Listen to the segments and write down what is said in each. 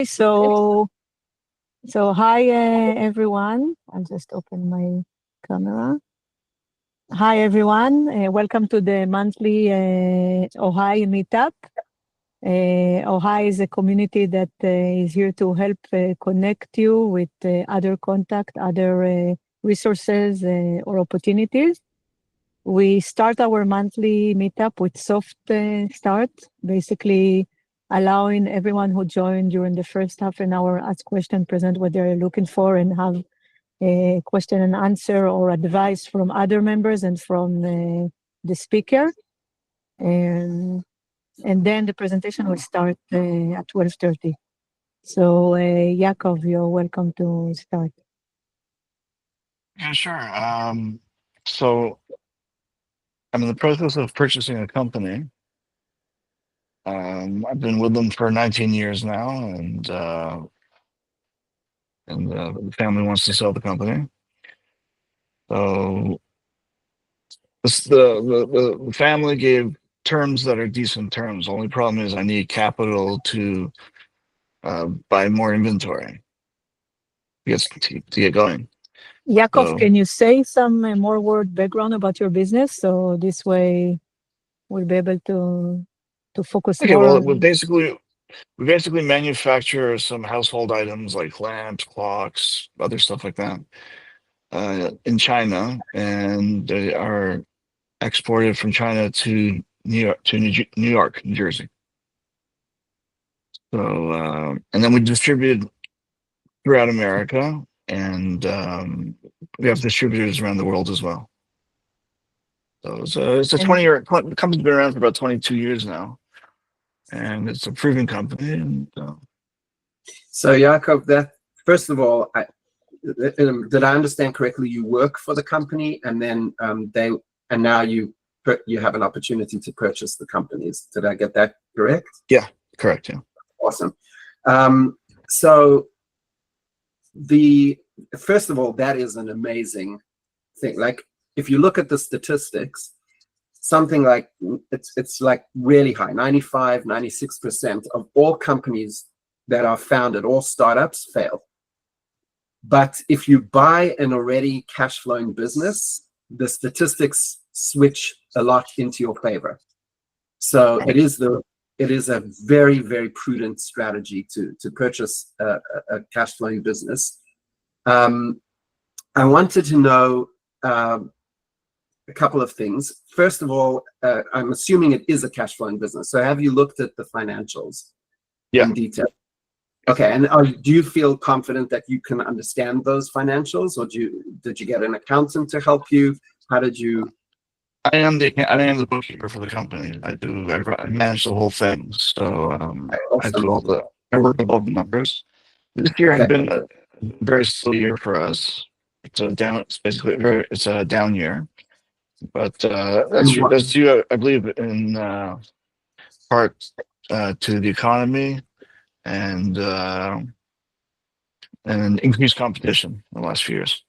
So, hi everyone. I'll just open my camera. Hi everyone. Welcome to the monthly OhHi meetup. OhHi is a community that is here to help connect you with other contact, other resources or opportunities. We start our monthly meetup with soft start, basically allowing everyone who joined during the first half an hour ask question, present what they're looking for, and have a question and answer or advice from other members and from the speaker. And then the presentation will start at 12:30. So, Yaakov, you're welcome to start. Yeah, sure. So I'm in the process of purchasing a company. I've been with them for 19 years now, and the family wants to sell the company. So the family gave terms that are decent terms. Only problem is I need capital to buy more inventory to get going. Yaakov, So can you say some more word background about your business? So this way we'll be able to focus okay, more well, on. we basically manufacture some household items like lamps, clocks, other stuff like that in China, and they are exported from China to New York, New Jersey. So and then we distribute throughout America, and we have distributors around the world as well. So it's a And 20-year the company's been around for about 22 years now, and it's a proven company. And So, Yaakov, that first of all, did I understand correctly? You work for the company, and then now you have an opportunity to purchase the companies. Did I get that correct? yeah, correct. Yeah. Awesome. So first of all, that is an amazing thing. Like, if you look at the statistics, something like it's like really high, 95, 96% of all companies that are founded, all startups, fail. But if you buy an already cash flowing business, the statistics switch a lot into your favor. So it is a very, very prudent strategy to purchase a cash flowing business. I wanted to know a couple of things. First of all, I'm assuming it is a cash flowing business. So have you looked at the financials in detail? Okay, and do you feel confident that you can understand those financials, or did you get an accountant to help you? How did you? I am the bookkeeper for the company. I manage the whole thing. So Awesome. I work with all the numbers. This year has Okay. been a very slow year for us. It's a down year, but that's due, I believe, in part to the economy and increased competition in the last few years.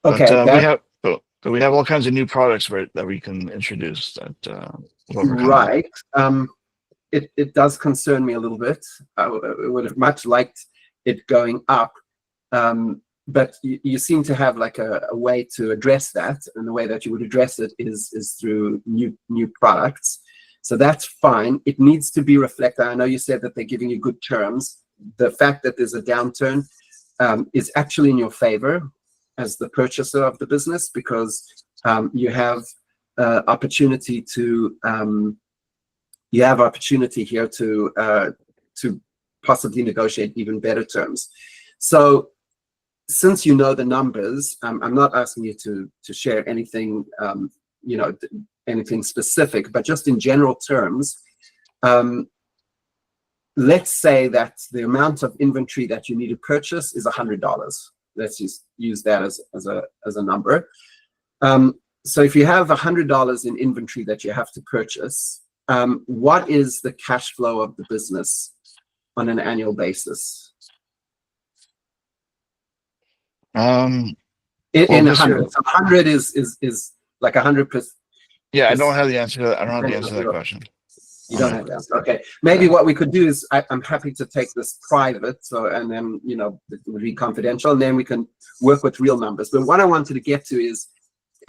Okay, But we have all kinds of new products that we can introduce that will overcome right. It does concern me a little bit. I would have much liked it going up, but you seem to have like a way to address that, and the way that you would address it is through new products. So that's fine. It needs to be reflected. I know you said that they're giving you good terms. The fact that there's a downturn is actually in your favor as the purchaser of the business, because you have opportunity here to possibly negotiate even better terms. So since you know the numbers, I'm not asking you to share anything, anything specific, but just in general terms, let's say that the amount of inventory that you need to purchase is $100. Let's use that as a number. So if you have $100 in inventory that you have to purchase, what is the cash flow of the business on an annual basis? In 100. So 100 is like 100%. Yeah, I don't have the answer to that. I don't have the answer to that question. You don't have that. Okay. Maybe what we could do is I'm happy to take this private, so and then it would be confidential, and then we can work with real numbers. But what I wanted to get to is,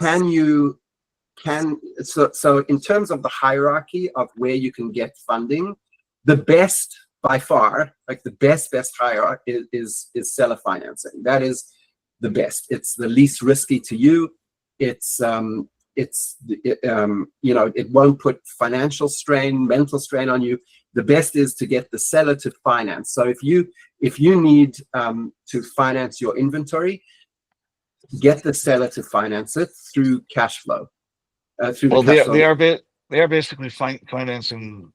so in terms of the hierarchy of where you can get funding, the best by far, like the best hierarchy is seller financing. That is the best. It's the least risky to you. It won't put financial strain, mental strain on you. The best is to get the seller to finance. So if you need to finance your inventory, get the seller to finance it through cash flow. Well, they are basically financing.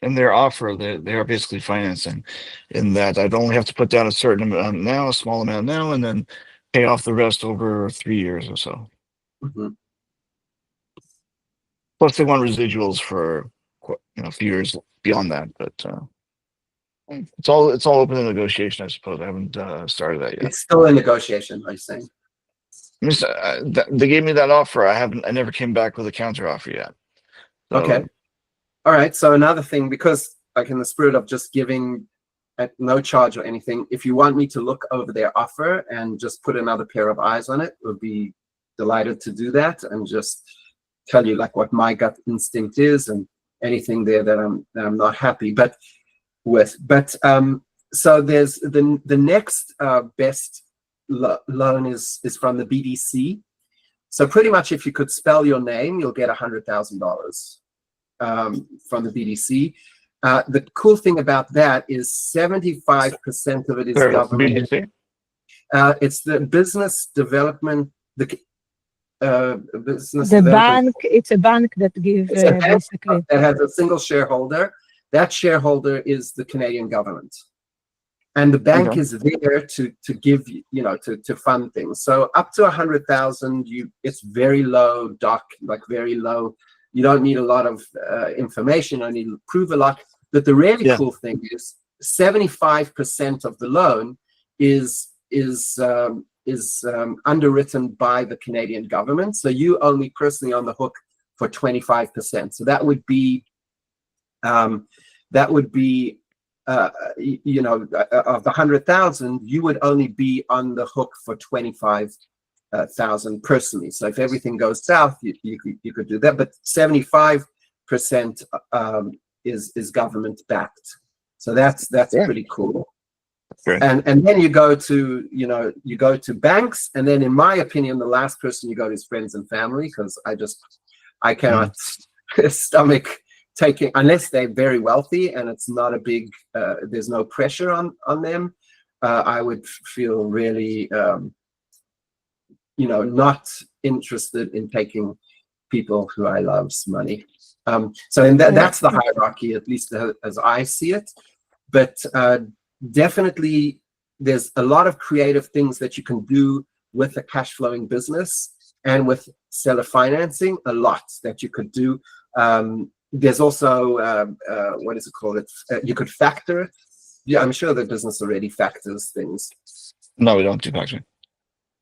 In their offer, they are basically financing, in that I'd only have to put down a certain amount now, a small amount now, and then pay off the rest over 3 years or so. Mm-hmm. Plus, they want residuals for a few years beyond that. But it's all open to negotiation, I suppose. I haven't started that yet. It's still in negotiation, are you saying? They gave me that offer. I never came back with a counter offer yet. So, okay. All right. So another thing, because like in the spirit of just giving at no charge or anything, if you want me to look over their offer and just put another pair of eyes on it, would be delighted to do that and just tell you like what my gut instinct is and anything there that I'm not happy with. But so there's the next best loan is from the BDC. So pretty much if you could spell your name, you'll get $100,000 from the BDC. The cool thing about that is 75% of it is government. BDC? It's the business development. Bank. It's a bank that gives basically that has a single shareholder. That shareholder is the Canadian government. And the bank is there to give, to fund things. So up to 100,000, it's very low, like very low. You don't need a lot of information. You need to prove a lot. But the really cool thing is 75% of the loan is underwritten by the Canadian government. So you only personally on the hook for 25%. So that would be of the 100,000, you would only be on the hook for 25,000 personally. So if everything goes south, you could do that. But 75% is government backed. So that's pretty cool. Great. And then you go to banks, and then in my opinion, the last person you go to is friends and family, because I cannot stomach taking, unless they're very wealthy and it's not a big, there's no pressure on them. I would feel really, not interested in taking people who I love's money. So that's the hierarchy, at least as I see it. But definitely, there's a lot of creative things that you can do with a cash flowing business and with seller financing. A lot that you could do. There's also what is it called? You could factor it. Yeah, I'm sure the business already factors things. No, we don't do factoring.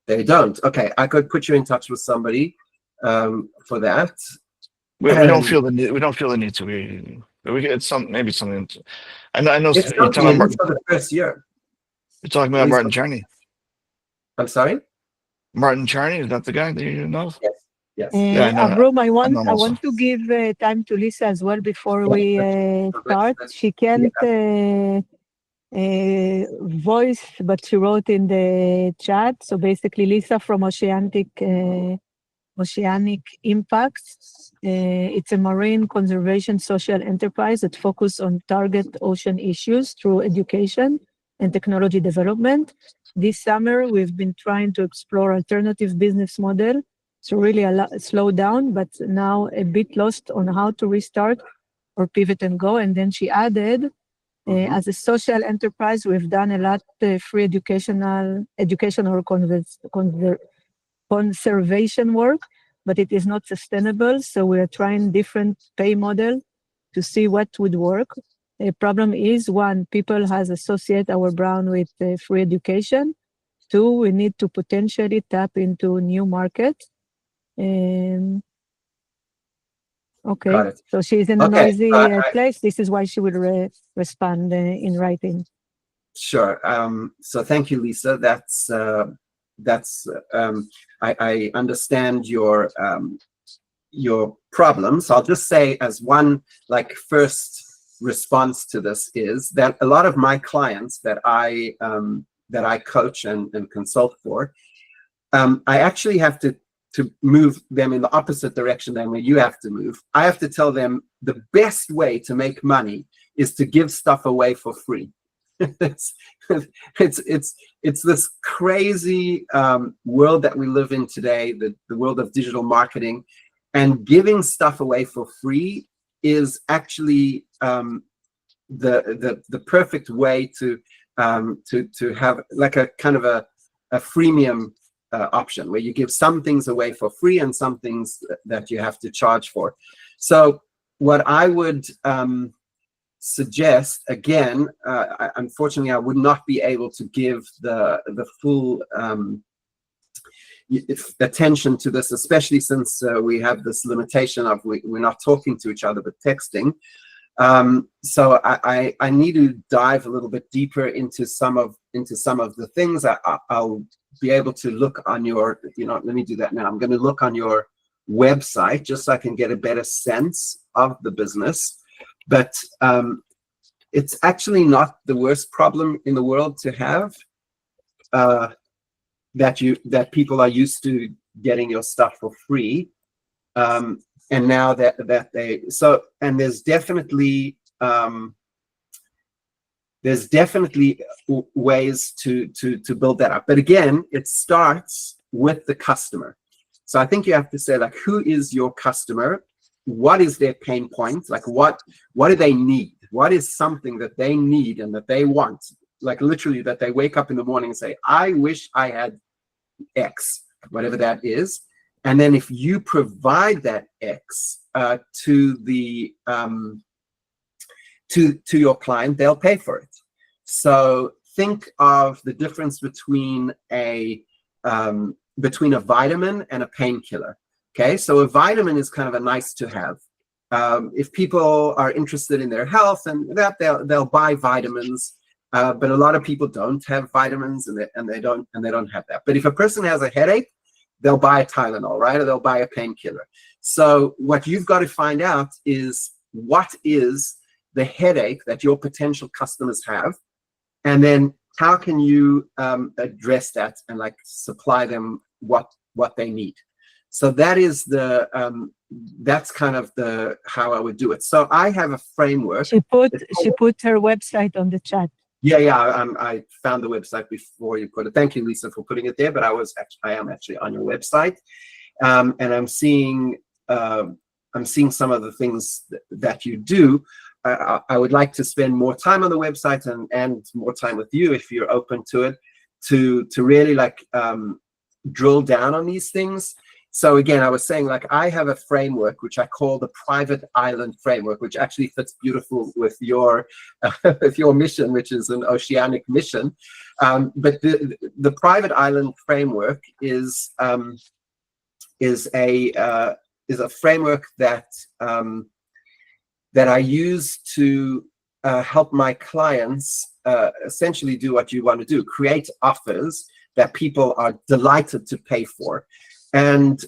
They don't. Okay, I could put you in touch with somebody for that. We don't feel the need. We don't feel the need to. It's maybe something. I know. It's You're talking about for the first year. You're talking about Martin Charney. I'm sorry. Martin Charney, is that the guy that you know? Yes. Yes. Yeah, Avrom, I want to give time to Lisa as well before we start. She can't voice, but she wrote in the chat. So basically, Lisa from Oceanic Impacts. It's a marine conservation social enterprise that focuses on target ocean issues through education and technology development. This summer, we've been trying to explore alternative business model. So really slow down, but now a bit lost on how to restart or pivot and go. And then she added, as a social enterprise, we've done a lot free educational conservation work, but it is not sustainable. So we are trying different pay model to see what would work. The problem is, one, people has associate our brand with free education. Two, we need to potentially tap into new markets. Okay. Got it. So she's in a Okay, noisy place. This is why she will respond in writing. Sure. So thank you, Lisa. I understand your problems. I'll just say as one first response to this is that a lot of my clients that I coach and consult for, I actually have to move them in the opposite direction than where you have to move. I have to tell them the best way to make money is to give stuff away for free. it's this crazy world that we live in today, the world of digital marketing, and giving stuff away for free is actually the perfect way to have like a kind of a freemium option where you give some things away for free and some things that you have to charge for. So what I would suggest, again, unfortunately, I would not be able to give the full attention to this, especially since we have this limitation of we're not talking to each other but texting. So I need to dive a little bit deeper into some of the things. I'll be able to look on your, let me do that now. I'm going to look on your website just so I can get a better sense of the business. But it's actually not the worst problem in the world to have, that people are used to getting your stuff for free. And now that and there's definitely ways to build that up. But again, it starts with the customer. So I think you have to say, like, who is your customer? What is their pain point? Like, what do they need? What is something that they need and that they want? Like, literally, that they wake up in the morning and say, I wish I had X, whatever that is. And then if you provide that X to your client, they'll pay for it. So think of the difference between a vitamin and a painkiller. Okay, so a vitamin is kind of a nice to have. If people are interested in their health and that, they'll buy vitamins. But a lot of people don't have vitamins, and they don't have that. But if a person has a headache, they'll buy a Tylenol, right? Or they'll buy a painkiller. So what you've got to find out is what is the headache that your potential customers have, and then how can you address that and like supply them what they need. So that is that's kind of how I would do it. So I have a framework. She put her website on the chat. Yeah. I found the website before you put it. Thank you, Lisa, for putting it there. But I am actually on your website, and I'm seeing some of the things that you do. I would like to spend more time on the website and more time with you if you're open to it, to really drill down on these things. So again, I was saying, like, I have a framework which I call the private island framework, which actually fits beautiful with your mission, which is an oceanic mission. But the private island framework is a framework that I use to help my clients essentially do what you want to do: create offers that people are delighted to pay for. And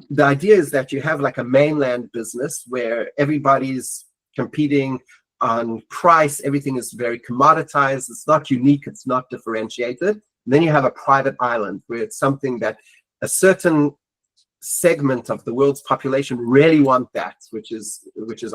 the idea is that you have like a mainland business where everybody's competing on price. Everything is very commoditized. It's not unique. It's not differentiated. And then you have a private island where it's something that a certain segment of the world's population really want, that which is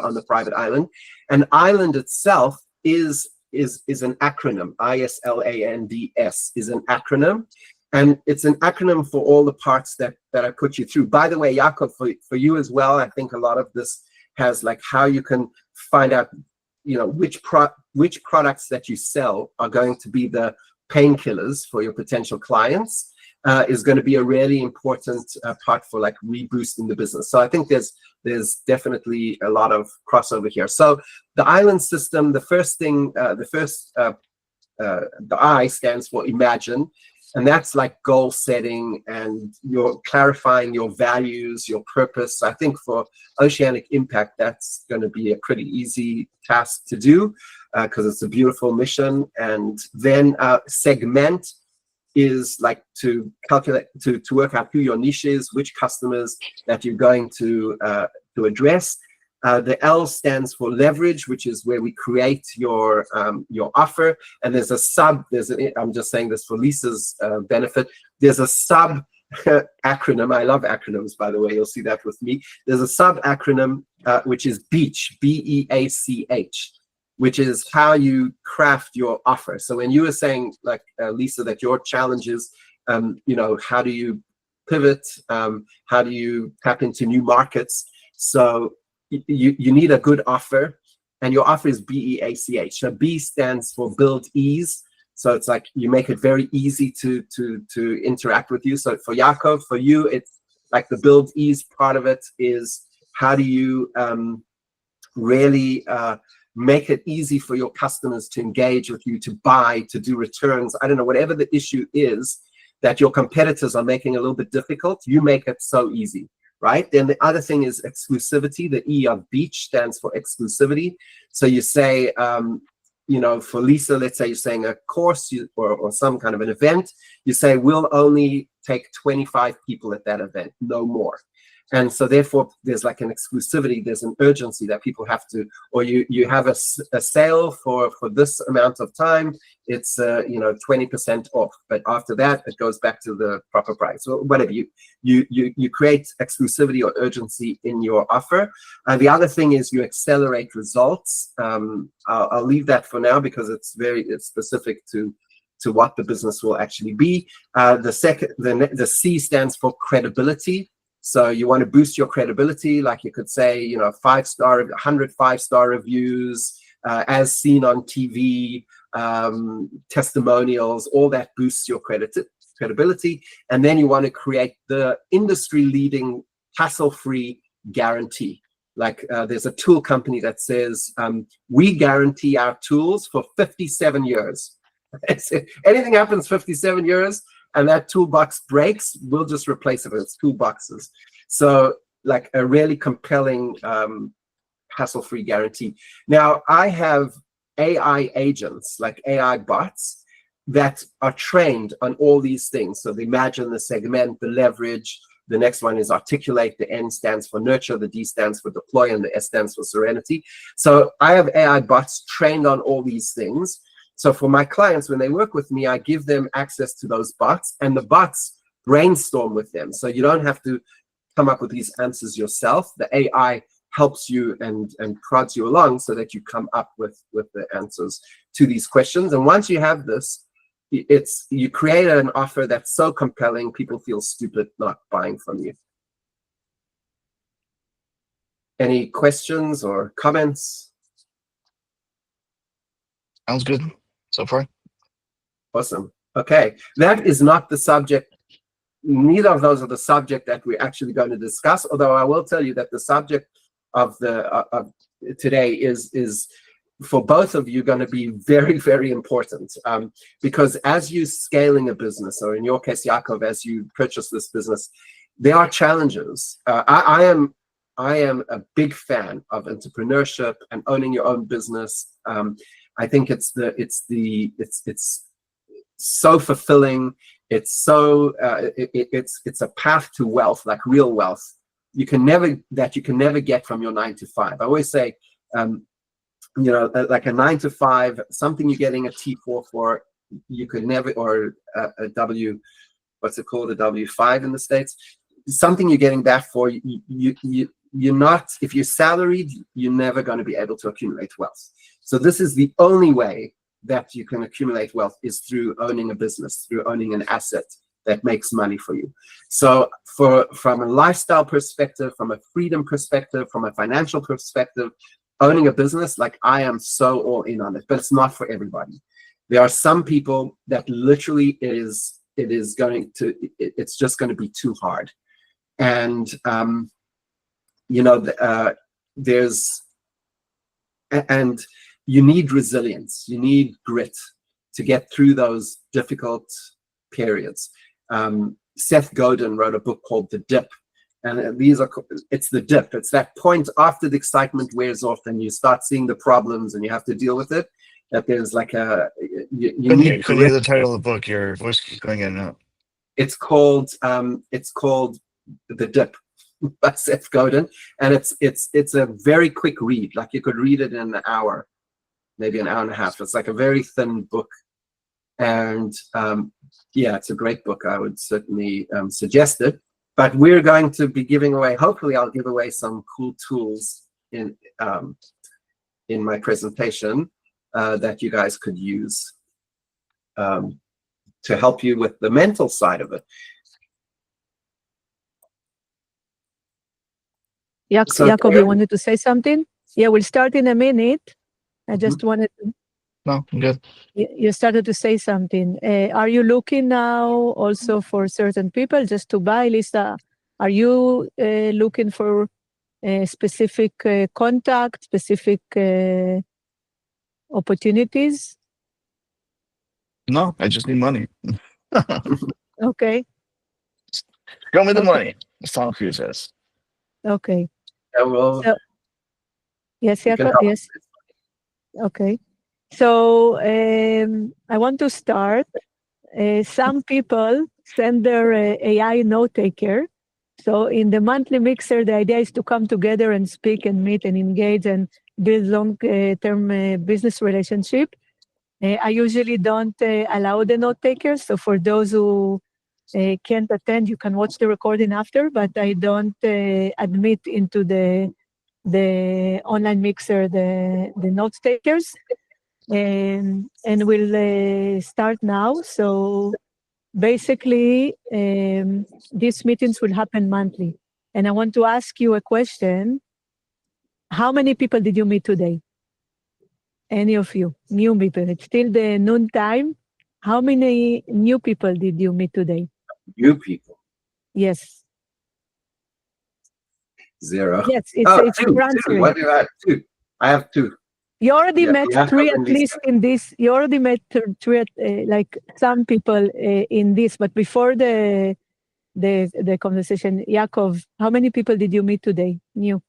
on the private island. And island itself is an acronym. ISLANDS is an acronym. And it's an acronym for all the parts that I put you through. By the way, Jakob, for you as well, I think a lot of this has like how you can find out, which products that you sell are going to be the painkillers for your potential clients, is going to be a really important part for like reboosting the business. So I think there's definitely a lot of crossover here. So the island system, the first thing, the I stands for imagine. And that's like goal setting, and you're clarifying your values, your purpose. I think for Oceanic Impact, that's going to be a pretty easy task to do because it's a beautiful mission. And then segment is like to calculate, to work out who your niche is, which customers that you're going to address. The L stands for leverage, which is where we create your offer. And there's a sub, I'm just saying this for Lisa's benefit, there's a sub acronym. I love acronyms, by the way, you'll see that with me. There's a sub acronym, which is BEACH, B-E-A-C-H, which is how you craft your offer. So when you were saying, like Lisa, that your challenge is, you know, how do you pivot? How do you tap into new markets? So you need a good offer, and your offer is B-E-A-C-H. So B stands for build ease. So it's like you make it very easy to interact with you. So for Yaakov, for you, it's like the build ease part of it is how do you really make it easy for your customers to engage with you, to buy, to do returns. I don't know, whatever the issue is that your competitors are making a little bit difficult, you make it so easy. Right? Then the other thing is exclusivity. The E of BEACH stands for exclusivity. So you say, you know, for Lisa, let's say you're saying a course or some kind of an event, you say, we'll only take 25 people at that event, no more. And so therefore, there's like an exclusivity, there's an urgency that people have to, or you have a sale for this amount of time, it's you know, 20% off, but after that it goes back to the proper price. So whatever, you create exclusivity or urgency in your offer. The other thing is you accelerate results. I'll leave that for now because it's specific to what the business will actually be. The C stands for credibility. So you want to boost your credibility, like you could say, you know, 5-star, 100 5-star reviews, as seen on TV, testimonials, all that boosts your credibility. And then you want to create the industry-leading hassle-free guarantee. Like there's a tool company that says, we guarantee our tools for 57 years. Anything happens 57 years, and that toolbox breaks, we'll just replace it with toolboxes. So like a really compelling hassle-free guarantee. Now I have AI agents, like AI bots, that are trained on all these things. So the imagine, the segment, the leverage. The next one is articulate. The N stands for nurture. The D stands for deploy, and the S stands for serenity. So I have AI bots trained on all these things. So for my clients, when they work with me, I give them access to those bots, and the bots brainstorm with them. So you don't have to come up with these answers yourself. The AI helps you and prods you along so that you come up with the answers to these questions. And once you have this, you create an offer that's so compelling, people feel stupid not buying from you. Any questions or comments? Sounds good so far. Awesome. Okay, that is not the subject. Neither of those are the subject that we're actually going to discuss. Although I will tell you that the subject of today is for both of you going to be very, very important, because as you scaling a business, or in your case, Yaakov, as you purchase this business, there are challenges. I am a big fan of entrepreneurship and owning your own business. I think it's so fulfilling. It's so it's a path to wealth, like real wealth. You can never get from your 9 to 5. I always say, you know, like a 9 to 5, something you're getting a T4 for, you could never, or a W, what's it called, a W5 in the States, something you're getting that for, you're not, if you're salaried, you're never going to be able to accumulate wealth. So this is the only way that you can accumulate wealth, is through owning a business, through owning an asset that makes money for you. So from a lifestyle perspective, from a freedom perspective, from a financial perspective, owning a business, like I am so all in on it, but it's not for everybody. There are some people that literally it's just going to be too hard. And, you know, and you need resilience, you need grit to get through those difficult periods. Seth Godin wrote a book called The Dip. And it's the dip. It's that point after the excitement wears off and you start seeing the problems and you have to deal with it. That there's like you need. Couldn't hear the title of the book. Your voice keeps going in and out. It's called The Dip by Seth Godin, and it's a very quick read. Like you could read it in an hour, maybe an hour and a half. It's like a very thin book, and yeah, it's a great book. I would certainly suggest it. But we're going to be giving away. Hopefully, I'll give away some cool tools in my presentation that you guys could use to help you with the mental side of it. Jacob, you wanted to say something? Yeah, we'll start in a minute. I just wanted to. No, I'm good. You started to say something. Are you looking now also for certain people just to buy, Lisa? Are you looking for specific contact, specific opportunities? No, I just need money. Okay. Show me the money. That's all Hugh says. Okay. Yeah, well, so, yes, Jacob. Yes. Okay. So I want to start. Some people send their AI note taker. So in the monthly mixer, the idea is to come together and speak and meet and engage and build long-term business relationship. I usually don't allow the note takers. So for those who can't attend, you can watch the recording after, but I don't admit into the online mixer the note takers. And we'll start now. So basically, these meetings will happen monthly. And I want to ask you a question. How many people did you meet today? Any of you? New people. It's still the noon time. How many new people did you meet today? New people. Yes. 0. Yes, it's two. What do I have? 2. I have 2. You already met 3 at least in this. You already met 3, like some people in this. But before the conversation, Yaakov, how many people did you meet today? New.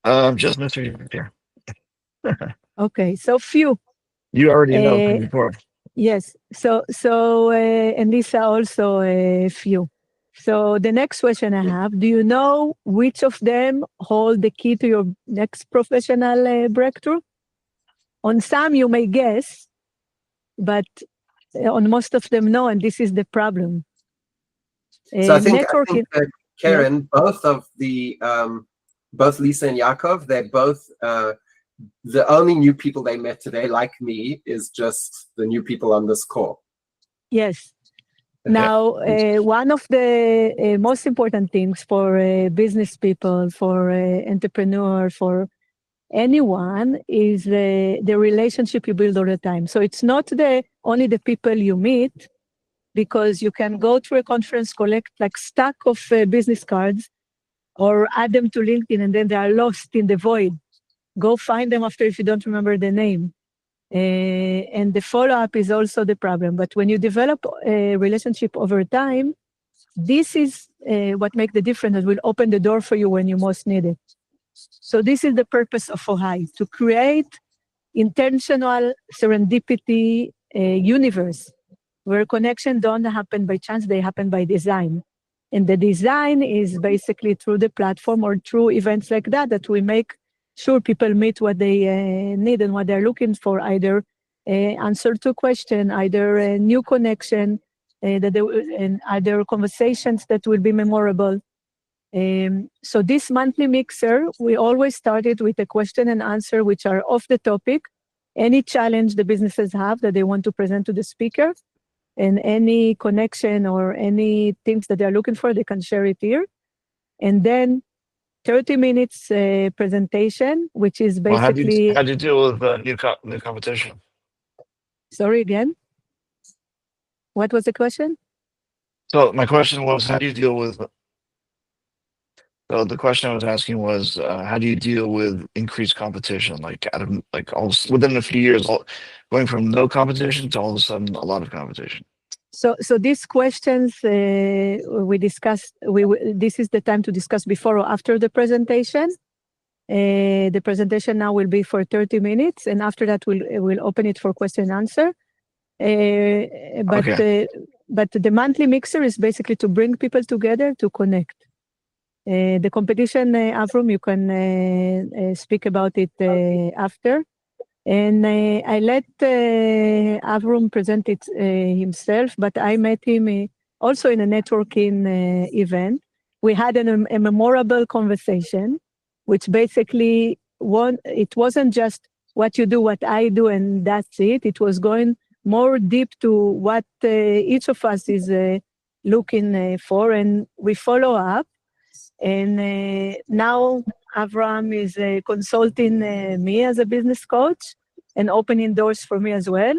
Just Mr. here. Okay, so few. You already know before. Yes. So and Lisa also a few. So the next question I have: do you know which of them hold the key to your next professional breakthrough? On some you may guess, but on most of them no, and this is the problem. So I think Karen, both of the both Lisa and Yaakov, they're both the only new people they met today, like me, is just the new people on this call. Yes. Now, one of the most important things for business people, for entrepreneurs, for anyone is the relationship you build all the time. So it's not only the people you meet, because you can go to a conference, collect like stack of business cards, or add them to LinkedIn, and then they are lost in the void. Go find them after if you don't remember the name. And the follow-up is also the problem. But when you develop a relationship over time, this is what makes the difference and will open the door for you when you most need it. So this is the purpose of OhHi, to create intentional serendipity universe where connection don't happen by chance, they happen by design. And the design is basically through the platform or through events like that we make sure people meet what they need and what they're looking for, either answer to question, either a new connection, and other conversations that will be memorable. So this monthly mixer, we always started with a question and answer, which are off the topic, any challenge the businesses have that they want to present to the speaker, and any connection or any things that they're looking for, they can share it here. And then 30 minutes presentation, which is basically... Well, how do you deal with new competition? Sorry, again? What was the question? So my question was, how do you deal with So the question I was asking was, how do you deal with increased competition? Like out of like within a few years, going from no competition to all of a sudden a lot of competition. So these questions we discussed. This is the time to discuss before or after the presentation. The presentation now will be for 30 minutes, and after that we'll open it for question and answer. But the monthly mixer is basically to bring people together to connect. The competition, Avram, you can speak about it after. And I let Avram present it himself, but I met him also in a networking event. We had a memorable conversation, which basically it wasn't just what you do, what I do, and that's it. It was going more deep to what each of us is looking for, and we follow up. And now Avram is consulting me as a business coach and opening doors for me as well.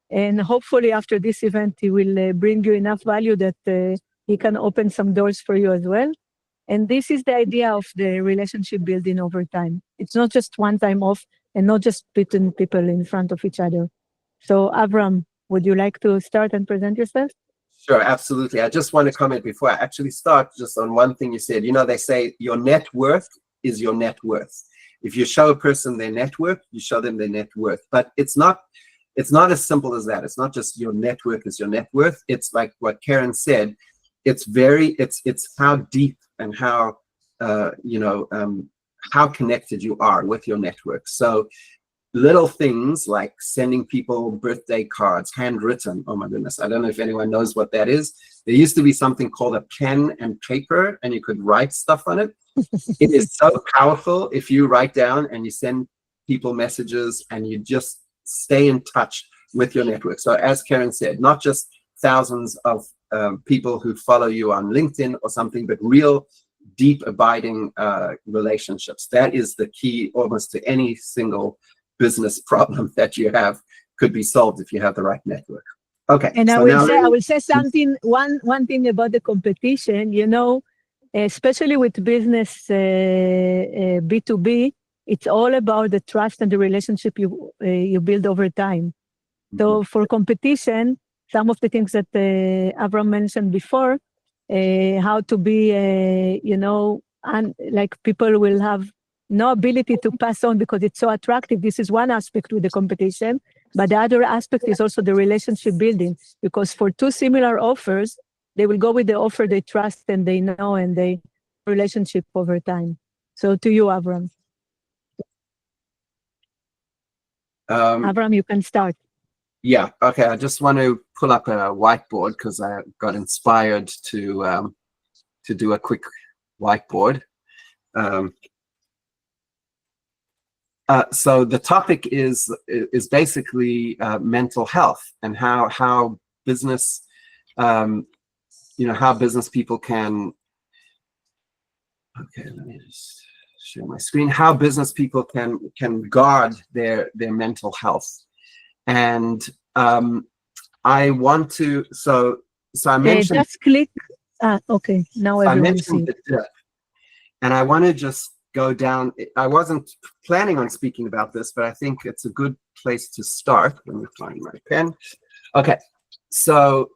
And hopefully after this event, he will bring you enough value that he can open some doors for you as well. And this is the idea of the relationship building over time. It's not just one time off and not just putting people in front of each other. So Avram, would you like to start and present yourself? Sure, absolutely. I just want to comment before I actually start just on one thing you said. You know, they say your net worth is your net worth. If you show a person their net worth, you show them their net worth. But it's not as simple as that. It's not just your net worth is your net worth. It's like what Karen said. It's how deep and how how connected you are with your network. So little things like sending people birthday cards, handwritten. Oh my goodness, I don't know if anyone knows what that is. There used to be something called a pen and paper, and you could write stuff on it. It is so powerful if you write down and you send people messages and you just stay in touch with your network. So as Karen said, not just thousands of people who follow you on LinkedIn or something, but real deep abiding relationships. That is the key almost to any single business problem that you have could be solved if you have the right network. Okay. And I will say something, one thing about the competition, you know, especially with business B2B, it's all about the trust and the relationship you build over time. So for competition, some of the things that Avram mentioned before, how to be, like people will have no ability to pass on because it's so attractive. This is one aspect with the competition, but the other aspect is also the relationship building, because for two similar offers, they will go with the offer they trust and they know and they relationship over time. So to you, Avram. Avram, you can start. Yeah, okay. I just want to pull up a whiteboard because I got inspired to do a quick whiteboard. So the topic is basically mental health and how business, how business people can. Okay, let me just share my screen. How business people can guard their mental health, and I want to. So I mentioned. Just click. Okay, now everyone I mentioned the dip, and I want to just go down. I wasn't planning on speaking about this, but I think it's a good place to start. Let me find my pen. Okay, so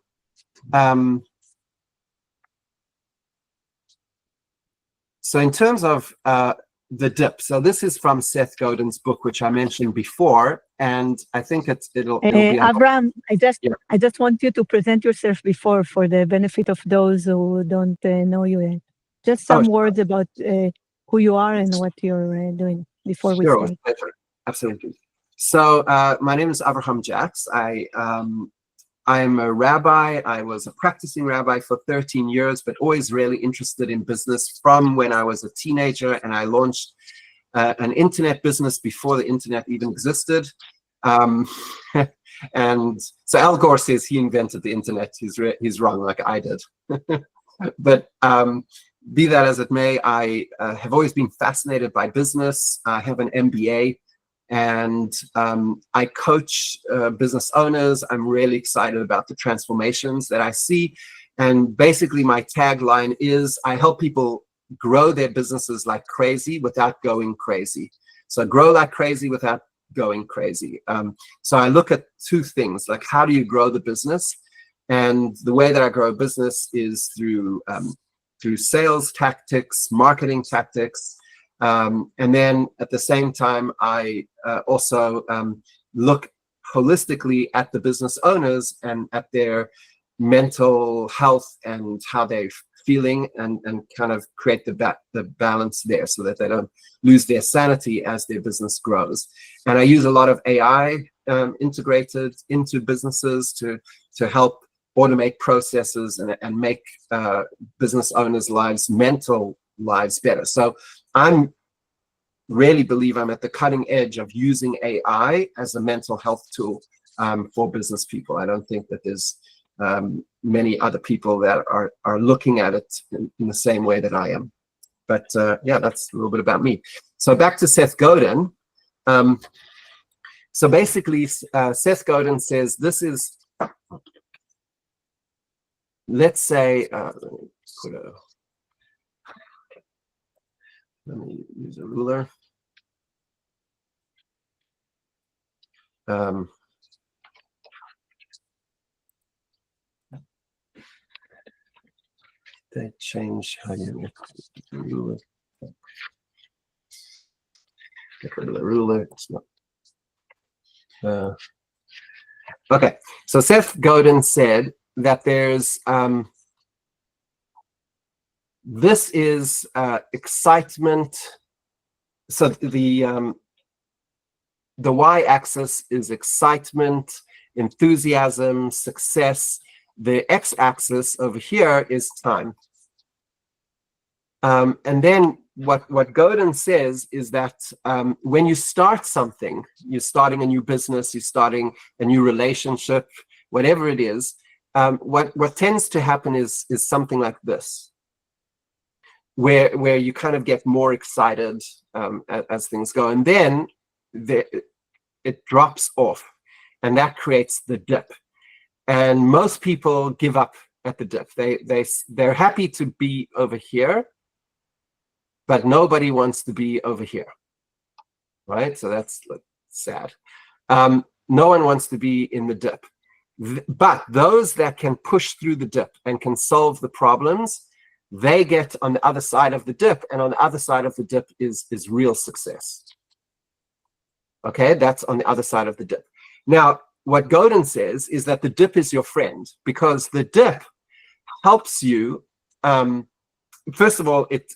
so in terms of the dip, so this is from Seth Godin's book, which I mentioned before, and I think it'll be. Avram, I just want you to present yourself before for the benefit of those who don't know you yet. Just some words about who you are and what you're doing before we start. Sure, absolutely. So my name is Avraham Jax. I'm a rabbi. I was a practicing rabbi for 13 years, but always really interested in business from when I was a teenager, and I launched an internet business before the internet even existed. And so Al Gore says he invented the internet. He's wrong, like I did. But be that as it may, I have always been fascinated by business. I have an MBA, and I coach business owners. I'm really excited about the transformations that I see. And basically my tagline is I help people grow their businesses like crazy without going crazy. So grow like crazy without going crazy. So I look at two things, like how do you grow the business? And the way that I grow a business is through sales tactics, marketing tactics, and then at the same time, I also look holistically at the business owners and at their mental health and how they're feeling, and kind of create the balance there so that they don't lose their sanity as their business grows. And I use a lot of AI integrated into businesses to help automate processes and make business owners' mental lives better. So I really believe I'm at the cutting edge of using AI as a mental health tool for business people. I don't think that there's many other people that are looking at it in the same way that I am. But yeah, that's a little bit about me. So back to Seth Godin. So basically, Seth Godin says this is, let's say, let me use a ruler. They change how you make the ruler. Get rid of the ruler. It's not. Okay, so Seth Godin said that there's this is excitement. So the y-axis is excitement, enthusiasm, success. The x-axis over here is time. And then what Godin says is that when you start something, you're starting a new business, you're starting a new relationship, whatever it is, what tends to happen is something like this, where you kind of get more excited as things go, and then it drops off, and that creates the dip. And most people give up at the dip. They're happy to be over here, but nobody wants to be over here, right? So that's sad. No one wants to be in the dip. But those that can push through the dip and can solve the problems, they get on the other side of the dip, and on the other side of the dip is real success. Okay, that's on the other side of the dip. Now, what Godin says is that the dip is your friend, because the dip helps you. First of all, it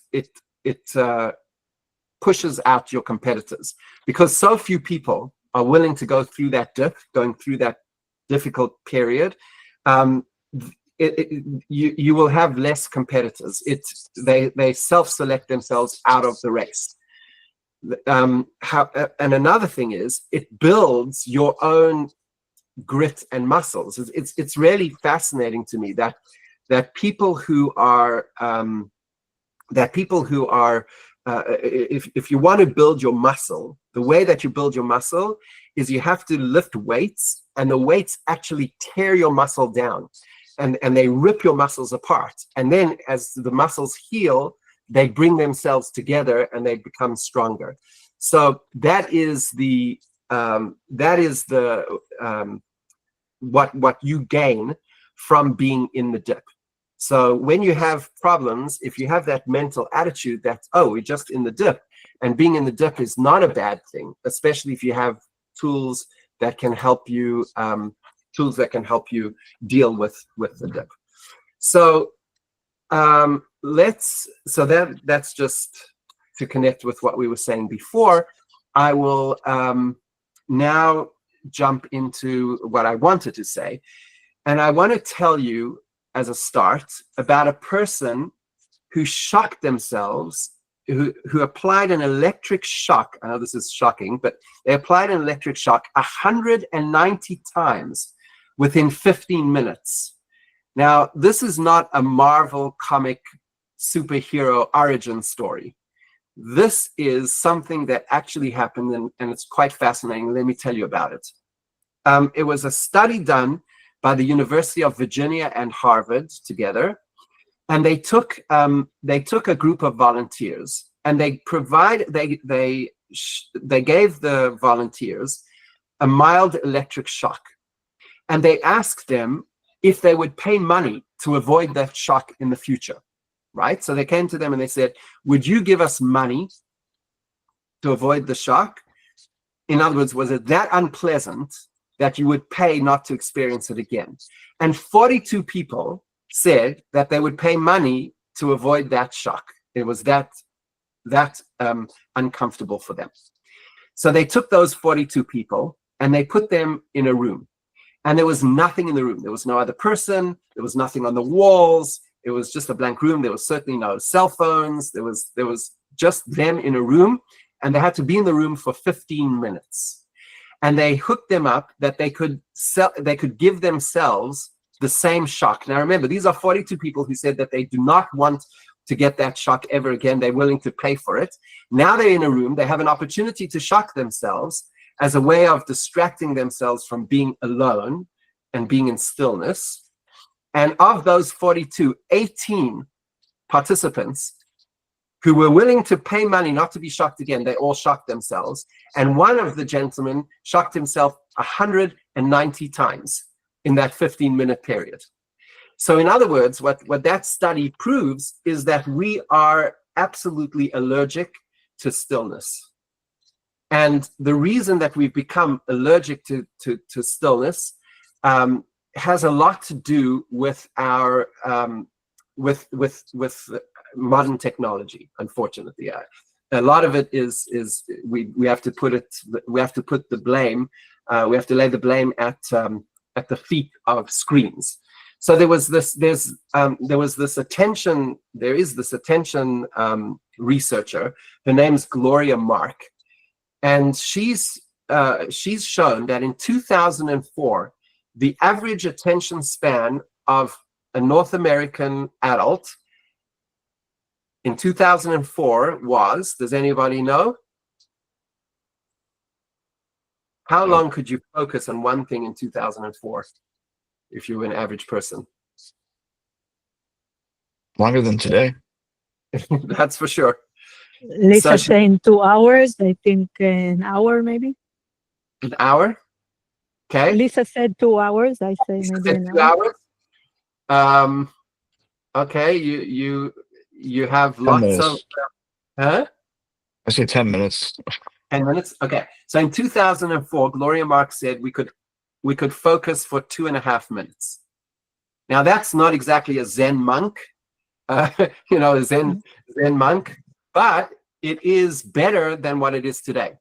pushes out your competitors, because so few people are willing to go through that dip, going through that difficult period. You will have less competitors. They self-select themselves out of the race. And another thing is, it builds your own grit and muscles. It's really fascinating to me that people who are if you want to build your muscle, the way that you build your muscle is you have to lift weights, and the weights actually tear your muscle down, and they rip your muscles apart. And then as the muscles heal, they bring themselves together and they become stronger. So that is what you gain from being in the dip. So when you have problems, if you have that mental attitude that, oh, we're just in the dip, and being in the dip is not a bad thing, especially if you have tools that can help you deal with the dip. So that's just to connect with what we were saying before. I will now jump into what I wanted to say, and I want to tell you as a start about a person who shocked themselves, who applied an electric shock. I know this is shocking, but they applied an electric shock 190 times within 15 minutes. Now, this is not a Marvel comic superhero origin story. This is something that actually happened, and it's quite fascinating. Let me tell you about it. It was a study done by the University of Virginia and Harvard together. and they took a group of volunteers, and they gave the volunteers a mild electric shock, and they asked them if they would pay money to avoid that shock in the future, right? So they came to them and they said, would you give us money to avoid the shock? In other words, was it that unpleasant that you would pay not to experience it again? And 42 people said that they would pay money to avoid that shock. It was that uncomfortable for them. So they took those 42 people and they put them in a room. And there was nothing in the room. There was no other person. There was nothing on the walls. It was just a blank room. There was certainly no cell phones. There was just them in a room, and they had to be in the room for 15 minutes. And they hooked them up that they could give themselves the same shock. Now remember, these are 42 people who said that they do not want to get that shock ever again. They're willing to pay for it. Now they're in a room. They have an opportunity to shock themselves as a way of distracting themselves from being alone and being in stillness. And of those 42, 18 participants who were willing to pay money not to be shocked again, they all shocked themselves. And one of the gentlemen shocked himself 190 times in that 15-minute period. So in other words, what that study proves is that we are absolutely allergic to stillness. And the reason that we've become allergic to stillness has a lot to do with our with modern technology. Unfortunately, a lot of it is we have to put the blame. We have to lay the blame at the feet of screens. So there is this attention researcher. Her name's Gloria Mark. And she's shown that in 2004, the average attention span of a North American adult in 2004 was, does anybody know? How long could you focus on one thing in 2004 if you were an average person? Longer than today. That's for sure. Lisa saying 2 hours. I think an hour maybe. An hour? Okay. Lisa said 2 hours. I say Lisa maybe said an 2 hour. hours. Okay, you have lots of I say 10 minutes. 10 minutes. Okay. So in 2004, Gloria Marx said we could focus for 2.5 minutes. Now that's not exactly a Zen monk, a Zen monk, but it is better than what it is today.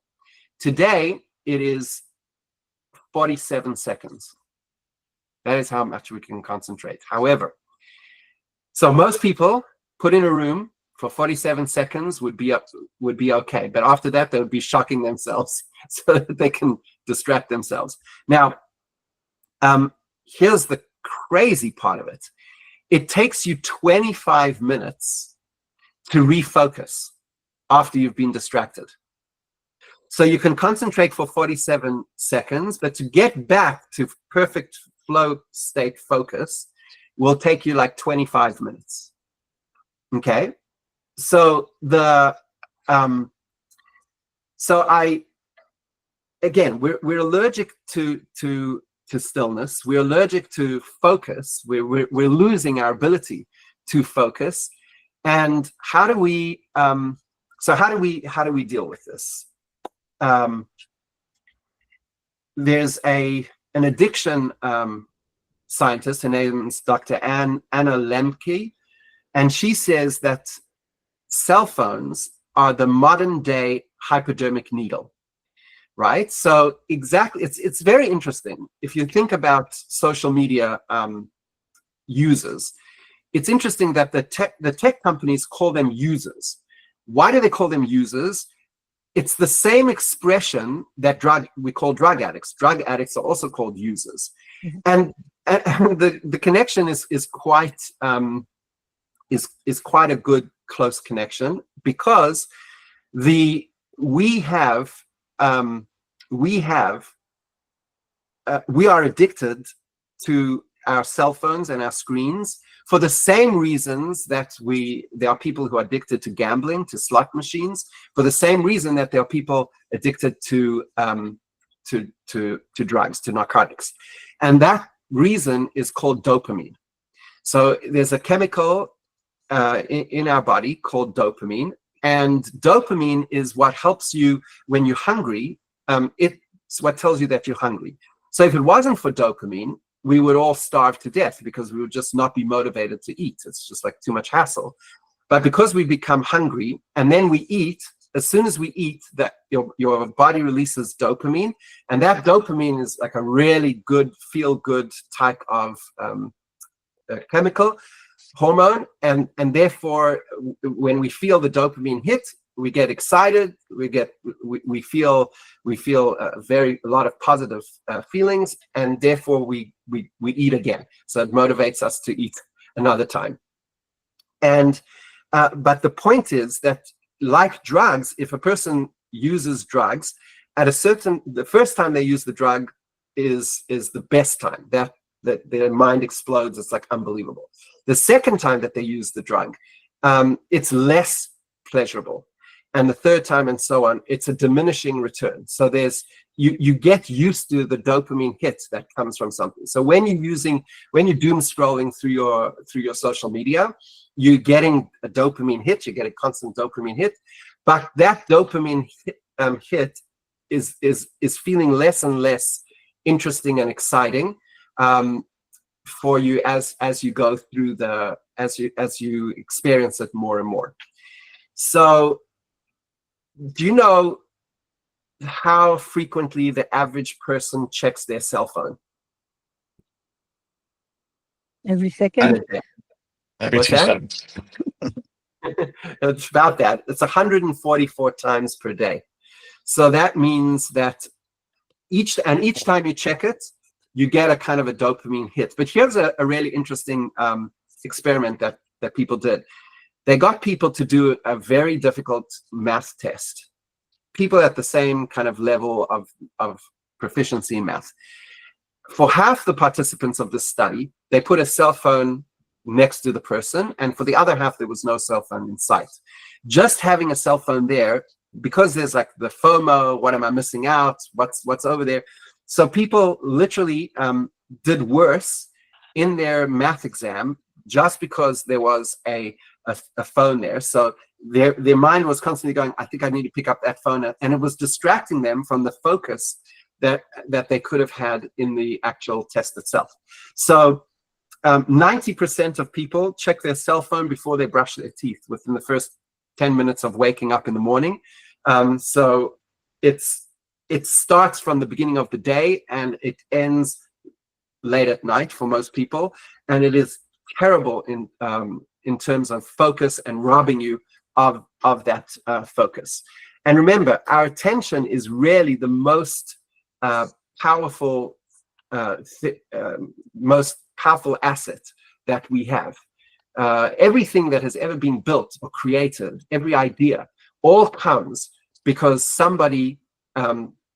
Today it is 47 seconds. That is how much we can concentrate. However, so most people put in a room for 47 seconds would be okay, but after that they would be shocking themselves so that they can distract themselves. Now, here's the crazy part of it. It takes you 25 minutes to refocus after you've been distracted. So you can concentrate for 47 seconds, but to get back to perfect flow state focus will take you like 25 minutes. Okay? So we're allergic to stillness. We're allergic to focus. We're losing our ability to focus. And how do we deal with this? There's an addiction scientist. Her name is Dr. Anna Lemke, and she says that cell phones are the modern day hypodermic needle, right? So exactly, it's very interesting. If you think about social media users, it's interesting that the tech companies call them users. Why do they call them users? It's the same expression that we call drug addicts. Drug addicts are also called users. Mm-hmm. And the connection is quite a good close connection, because we are addicted to our cell phones and our screens for the same reasons that there are people who are addicted to gambling, to slot machines, for the same reason that there are people addicted to drugs, to narcotics. And that reason is called dopamine. So there's a chemical in our body called dopamine, and dopamine is what helps you when you're hungry. It's what tells you that you're hungry. So if it wasn't for dopamine, we would all starve to death because we would just not be motivated to eat. It's just like too much hassle. But because we become hungry and then we eat, as soon as we eat, that your body releases dopamine, and that dopamine is like a really good, feel-good type of chemical, hormone, and therefore when we feel the dopamine hit, we get excited, we feel a lot of positive feelings, and therefore we eat again. So it motivates us to eat another time. And but the point is that, like drugs, if a person uses drugs at the first time they use the drug is the best time, that their mind explodes. It's like unbelievable. The second time that they use the drug, it's less pleasurable. And the third time, and so on, it's a diminishing return. So you get used to the dopamine hit that comes from something. So when you're doom scrolling through your social media, you're getting a dopamine hit, you get a constant dopamine hit, but that dopamine hit is feeling less and less interesting and exciting for you as you go through as you experience it more and more. So do you know how frequently the average person checks their cell phone? Every second? Every What's 2 that? seconds. It's about that. It's 144 times per day. So that means that each time you check it, you get a kind of a dopamine hit. But here's a really interesting experiment that people did. They got people to do a very difficult math test. People at the same kind of level of proficiency in math. For half the participants of this study, they put a cell phone next to the person, and for the other half, there was no cell phone in sight. Just having a cell phone there, because there's like the FOMO, what am I missing out? What's over there? So people literally did worse in their math exam just because there was a phone there. So their mind was constantly going, I think I need to pick up that phone, and it was distracting them from the focus that they could have had in the actual test itself. So 90% of people check their cell phone before they brush their teeth within the first 10 minutes of waking up in the morning. So it starts from the beginning of the day and it ends late at night for most people, and it is terrible in terms of focus and robbing you of that focus. And remember, our attention is really the most powerful asset that we have. Everything that has ever been built or created, every idea, all comes because somebody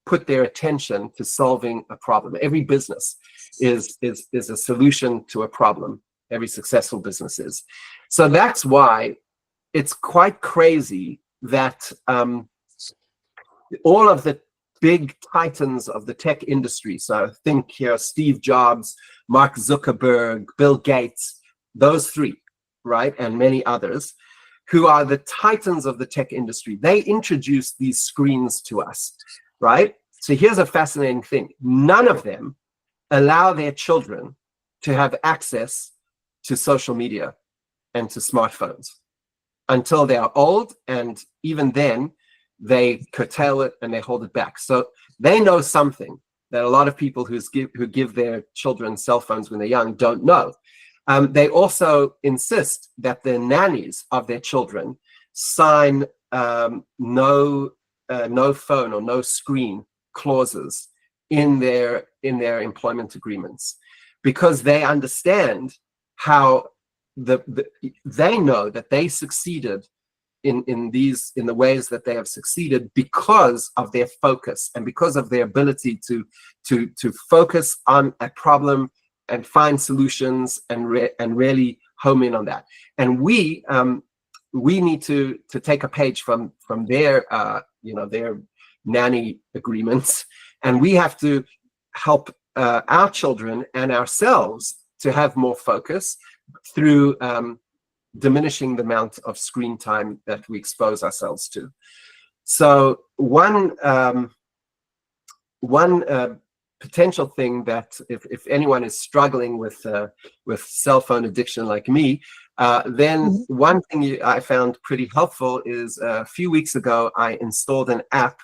put their attention to solving a problem. Every business is a solution to a problem. Every successful business is. So that's why it's quite crazy that all of the big titans of the tech industry, so think here Steve Jobs, Mark Zuckerberg, Bill Gates, those three, right, and many others, who are the titans of the tech industry, they introduced these screens to us, right? So here's a fascinating thing. None of them allow their children to have access to social media and to smartphones until they are old, and even then they curtail it and they hold it back. So they know something that a lot of people who give their children cell phones when they're young don't know. They also insist that the nannies of their children sign no phone or no screen clauses in their employment agreements, because they understand how they know that they succeeded in the ways that they have succeeded because of their focus and because of their ability to focus on a problem and find solutions and really home in on that. And we need to take a page from their their nanny agreements, and we have to help our children and ourselves to have more focus through diminishing the amount of screen time that we expose ourselves to. So one potential thing that if anyone is struggling with cell phone addiction like me, then one thing I found pretty helpful is a few weeks ago I installed an app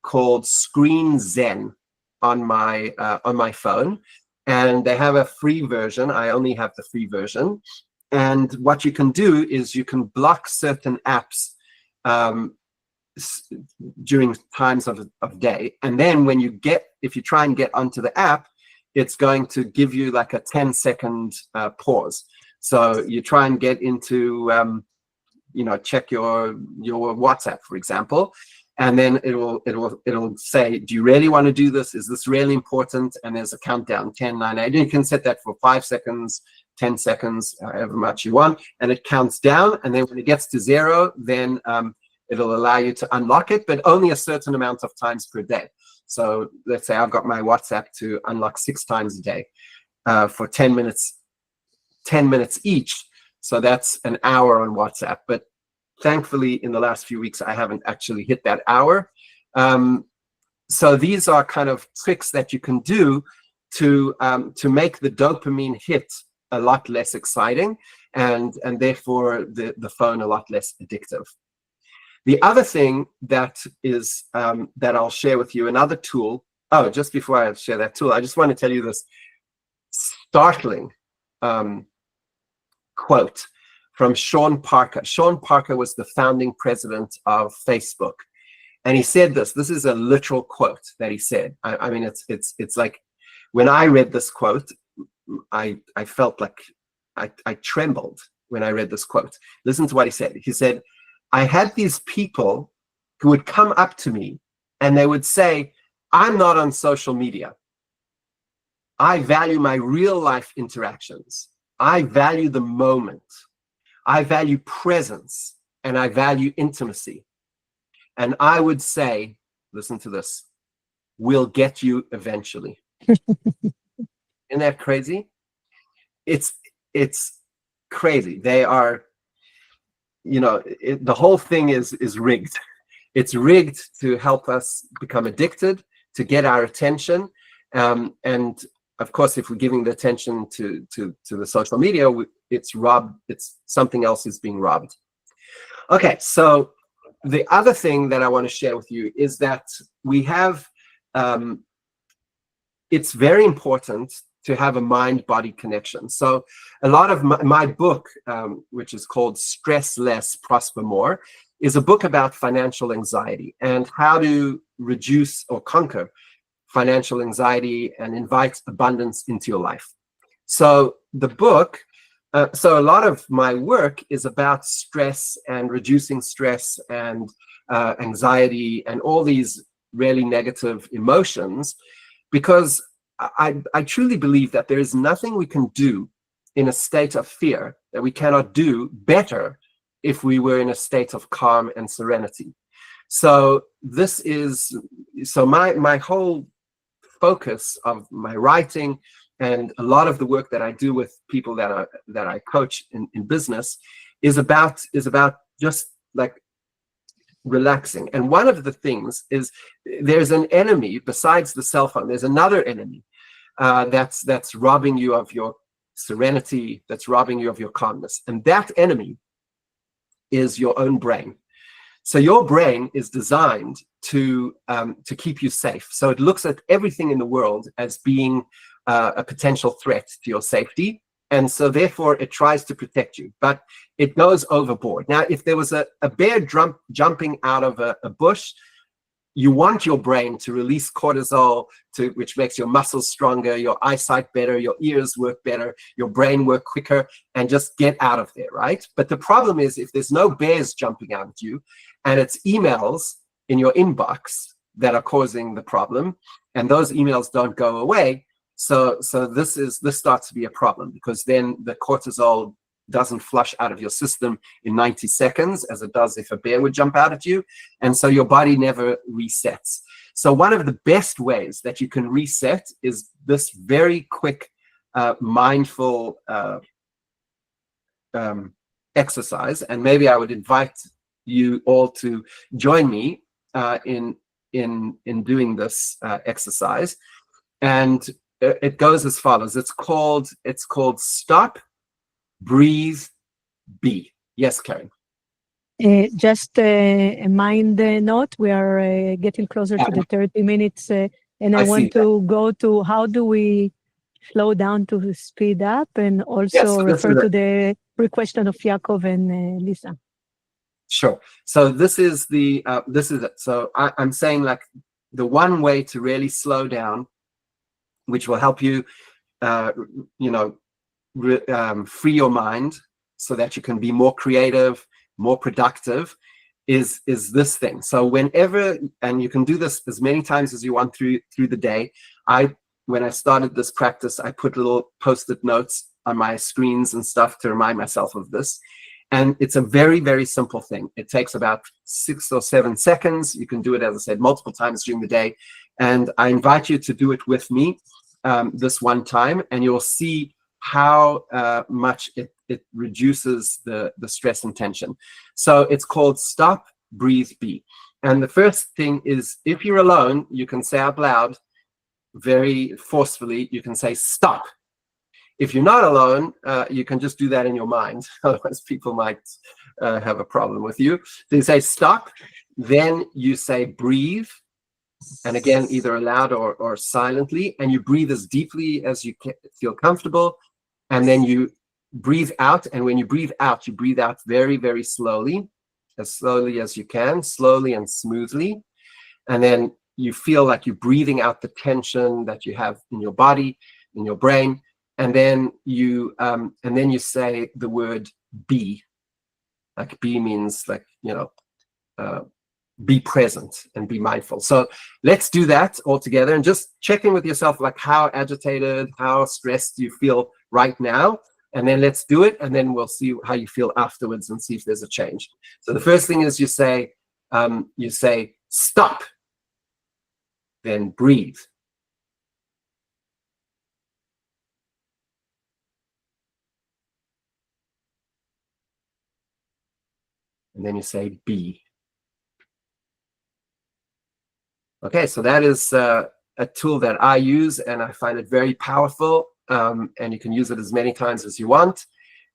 called Screen Zen on my phone, and they have a free version. I only have the free version, and what you can do is you can block certain apps during times of day, and then when if you try and get onto the app, it's going to give you like a 10-second pause. So you try and get into check your WhatsApp, for example, and then it'll say, do you really want to do this? Is this really important? And there's a countdown, 10, 9, 8. You can set that for 5 seconds, 10 seconds, however much you want, and it counts down. And then when it gets to 0, then it'll allow you to unlock it, but only a certain amount of times per day. So let's say I've got my WhatsApp to unlock 6 times a day for 10 minutes each. So that's an hour on WhatsApp. But thankfully, in the last few weeks, I haven't actually hit that hour. So these are kind of tricks that you can do to make the dopamine hit a lot less exciting, and therefore the phone a lot less addictive. The other thing that is that I'll share with you, another tool. Oh, just before I share that tool, I just want to tell you this startling quote from Sean Parker. Sean Parker was the founding president of Facebook, and he said this. This is a literal quote that he said. I mean, it's like when I read this quote, I felt like I trembled when I read this quote. Listen to what he said. He said, I had these people who would come up to me and they would say, I'm not on social media. I value my real life interactions. I value the moment. I value presence, and I value intimacy. And I would say, listen to this, we'll get you eventually. Isn't that crazy? It's crazy. They are, the whole thing is rigged. It's rigged to help us become addicted, to get our attention. And of course, if we're giving the attention to the social media, it's robbed. It's something else is being robbed. Okay, so the other thing that I want to share with you is that we have, it's very important to have a mind-body connection. So a lot of my book, which is called Stress Less, Prosper More, is a book about financial anxiety and how to reduce or conquer financial anxiety and invite abundance into your life. So the book, so a lot of my work is about stress and reducing stress and anxiety and all these really negative emotions, because I truly believe that there is nothing we can do in a state of fear that we cannot do better if we were in a state of calm and serenity. So this is, so my whole focus of my writing and a lot of the work that I do with people that I coach in business is about just like relaxing. And one of the things is there's an enemy besides the cell phone. There's another enemy that's robbing you of your serenity, that's robbing you of your calmness. And that enemy is your own brain. So your brain is designed to keep you safe. So it looks at everything in the world as being a potential threat to your safety. And so therefore it tries to protect you, but it goes overboard. Now, if there was a bear jumping out of a bush, you want your brain to release cortisol, which makes your muscles stronger, your eyesight better, your ears work better, your brain work quicker, and just get out of there, right? But the problem is if there's no bears jumping out at you and it's emails in your inbox that are causing the problem, and those emails don't go away, so this starts to be a problem, because then the cortisol doesn't flush out of your system in 90 seconds as it does if a bear would jump out at you. And so your body never resets. So one of the best ways that you can reset is this very quick, mindful exercise. And maybe I would invite you all to join me in doing this exercise. And it goes as follows. It's called Stop, Breathe, Be. Yes, Karen. Just a mind note, we are getting closer to the 30 minutes, and I want to go to how do we slow down to speed up, and also refer to the question of Yaakov and Lisa. Sure. So this is it. So I'm saying, like, the one way to really slow down, which will help you, free your mind so that you can be more creative, more productive, is this thing. So whenever, and you can do this as many times as you want through the day. When I started this practice, I put little post-it notes on my screens and stuff to remind myself of this. And it's a very, very simple thing. It takes about 6 or 7 seconds. You can do it, as I said, multiple times during the day. And I invite you to do it with me this one time, and you'll see how much it reduces the stress and tension. So it's called Stop, Breathe, Be. And the first thing is, if you're alone, you can say out loud, very forcefully, you can say stop. If you're not alone, you can just do that in your mind. Otherwise, people might have a problem with you. So you say stop, then you say breathe. And again, either aloud or silently. And you breathe as deeply as you feel comfortable. And then you breathe out. And when you breathe out very, very slowly as you can, slowly and smoothly. And then you feel like you're breathing out the tension that you have in your body, in your brain. And then you say the word be. Like be means, like, be present and be mindful. So let's do that all together and just check in with yourself, like how agitated, how stressed you feel right now. And then let's do it. And then we'll see how you feel afterwards and see if there's a change. So the first thing is you say stop, then breathe. And then you say be. Okay, so that is a tool that I use, and I find it very powerful, and you can use it as many times as you want,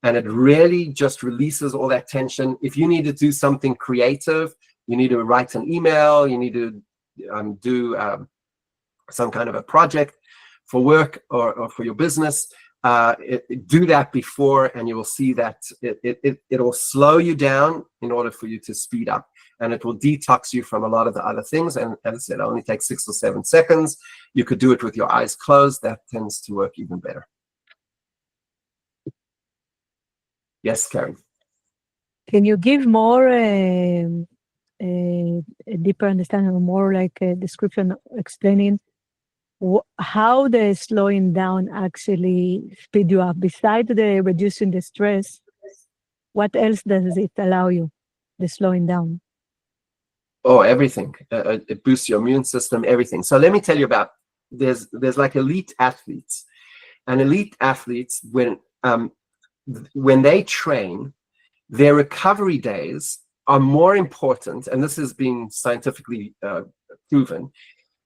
and it really just releases all that tension. If you need to do something creative, you need to write an email, you need to do some kind of a project for work or for your business, do that before, and you will see that it'll slow you down in order for you to speed up. And it will detox you from a lot of the other things. And as I said, it only takes 6 or 7 seconds. You could do it with your eyes closed. That tends to work even better. Yes, Karen. Can you give more a deeper understanding, or more like a description explaining how the slowing down actually speed you up? Besides the reducing the stress, what else does it allow you, the slowing down? Oh, everything. It boosts your immune system, everything. So let me tell you about, there's like elite athletes. And elite athletes, when they train, their recovery days are more important, and this is being scientifically proven,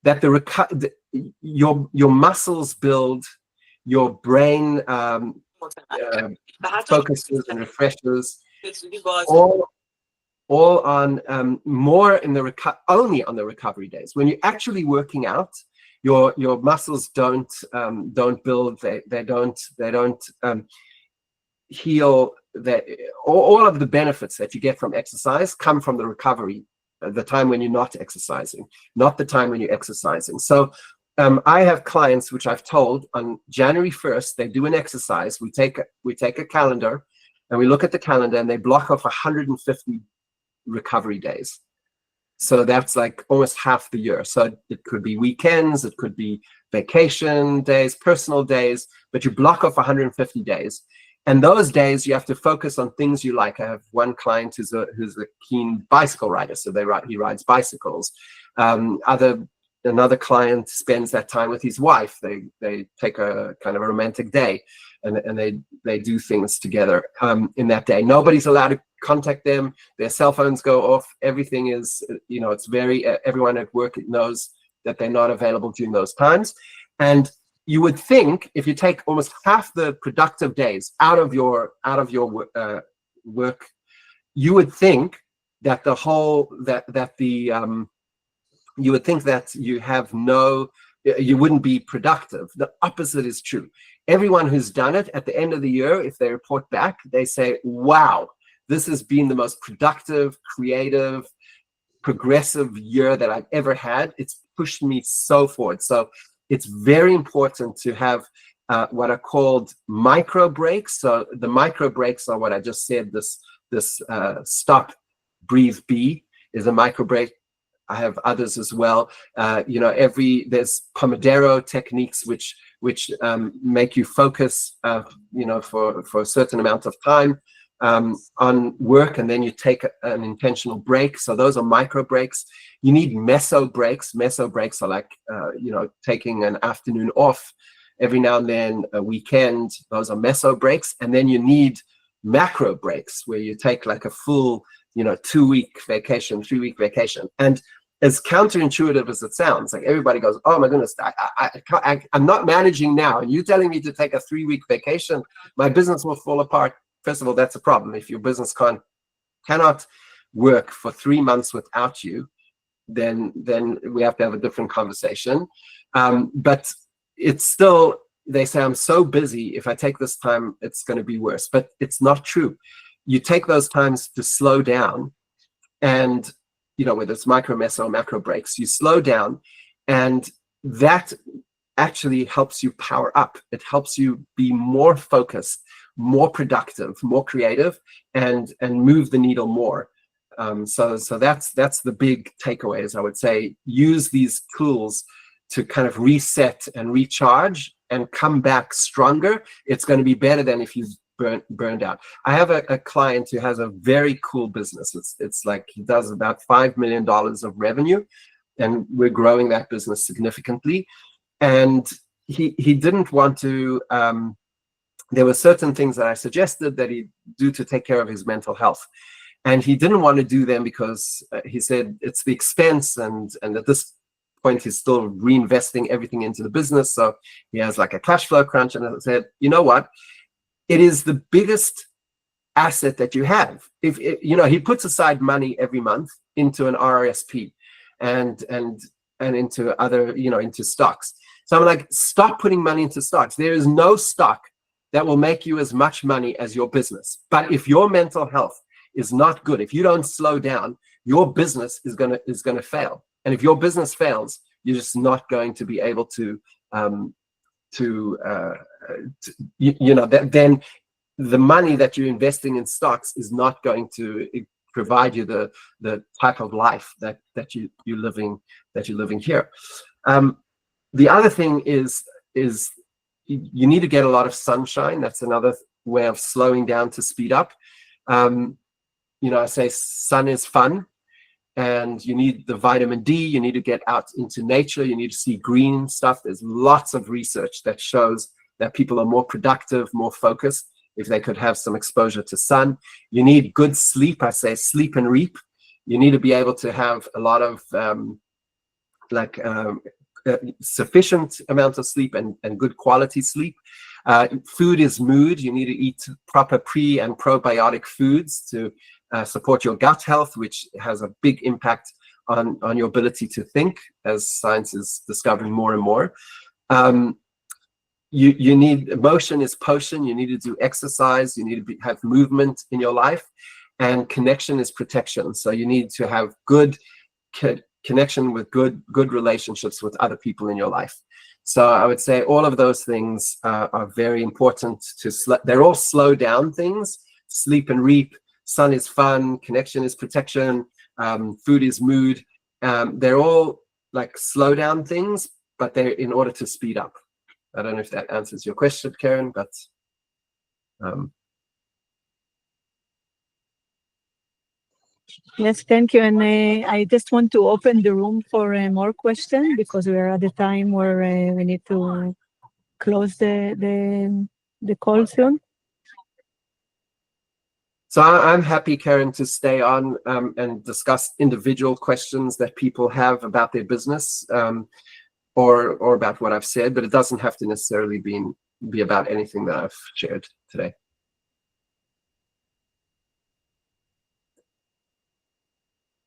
that your muscles build, your brain focuses and refreshes, all on more in the only on the recovery days. When you're actually working out, your muscles don't build, they don't heal. All of the benefits that you get from exercise come from the recovery, the time when you're not exercising, not the time when you're exercising. So I have clients which I've told on January 1st, they do an exercise. We take a calendar and we look at the calendar, and they block off 150 recovery days. So that's like almost half the year. So it could be weekends, it could be vacation days, personal days, but you block off 150 days. And those days you have to focus on things you like. I have one client who's a keen bicycle rider, so he rides bicycles. Another client spends that time with his wife. They take a kind of a romantic day, and they do things together in that day. Nobody's allowed to contact them. Their cell phones go off. Everything is, it's very, everyone at work knows that they're not available during those times. And you would think if you take almost half the productive days out of your work, you would think that you would think that you wouldn't be productive. The opposite is true. Everyone who's done it at the end of the year, if they report back, they say, wow, this has been the most productive, creative, progressive year that I've ever had. It's pushed me so forward. So it's very important to have what are called micro breaks. So the micro breaks are what I just said. This stop, breathe, be is a micro break. I have others as well. There's Pomodoro techniques which make you focus, for a certain amount of time on work, and then you take an intentional break. So those are micro breaks. You need meso breaks. Meso breaks are like, taking an afternoon off every now and then, a weekend. Those are meso breaks. And then you need macro breaks where you take like a full, 2-week vacation, 3-week vacation. And as counterintuitive as it sounds, like everybody goes, oh my goodness, I'm not managing now, and you telling me to take a 3-week vacation, my business will fall apart. First of all, that's a problem. If your business cannot work for 3 months without you, then we have to have a different conversation. But it's still, they say, I'm so busy, if I take this time, it's going to be worse. But it's not true. You take those times to slow down, and whether it's micro, meso, macro breaks, you slow down, and that actually helps you power up. It helps you be more focused, more productive, more creative, and move the needle more. So that's the big takeaways. I would say use these tools to kind of reset and recharge and come back stronger. It's going to be better than if you burned out. I have a client who has a very cool business. It's like he does about $5 million of revenue, and we're growing that business significantly. And he didn't want to, there were certain things that I suggested that he do to take care of his mental health. And he didn't want to do them because he said it's the expense, and at this point he's still reinvesting everything into the business. So he has like a cash flow crunch, and I said, you know what? It is the biggest asset that you have. If he puts aside money every month into an RRSP and into other, into stocks. So I'm like, stop putting money into stocks. There is no stock that will make you as much money as your business. But if your mental health is not good, if you don't slow down, your business is gonna fail. And if your business fails, you're just not going to be able to then the money that you're investing in stocks is not going to provide you the type of life that you're living here. The other thing is you need to get a lot of sunshine. That's another way of slowing down to speed up. I say sun is fun, and you need the vitamin D. You need to get out into nature. You need to see green stuff. There's lots of research that shows that people are more productive, more focused if they could have some exposure to sun. You need good sleep. I say sleep and reap. You need to be able to have a lot of sufficient amount of sleep and good quality sleep. Food is mood. You need to eat proper pre and probiotic foods to support your gut health, which has a big impact on your ability to think, as science is discovering more and more. You need, emotion is potion. You need to do exercise. You need to have movement in your life, and connection is protection. So you need to have good connection with good relationships with other people in your life. So I would say all of those things are very important they're all slow down things. Sleep and reap, sun is fun, connection is protection, food is mood. They're all like slow down things, but they're in order to speed up. I don't know if that answers your question, Karen, but Yes, thank you. And I just want to open the room for more questions because we are at the time where we need to close the call soon. So I'm happy, Karen, to stay on and discuss individual questions that people have about their business or about what I've said, but it doesn't have to necessarily be about anything that I've shared today.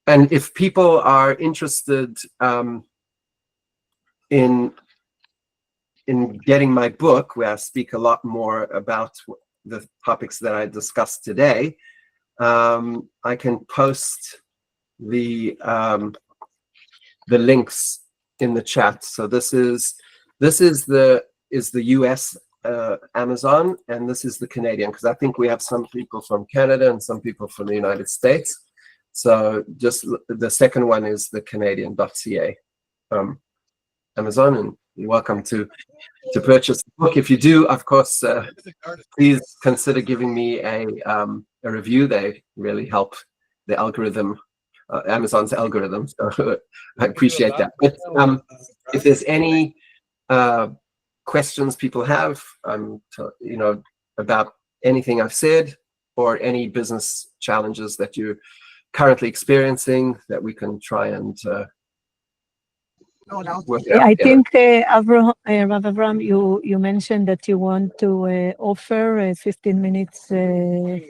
And if people are interested in getting my book, where I speak a lot more about the topics that I discussed today, I can post the links in the chat. So this is the US Amazon, and this is the Canadian, because I think we have some people from Canada and some people from the United States. So just the second one is the Canadian.ca Amazon, and you're welcome to purchase the book. If you do, of course, please consider giving me a review. They really help the algorithm, Amazon's algorithm. So I appreciate that. But if there's any questions people have, about anything I've said or any business challenges that you're currently experiencing, that we can try and work it out I together. think, Rav Avram, you mentioned that you want to offer a 15 minutes a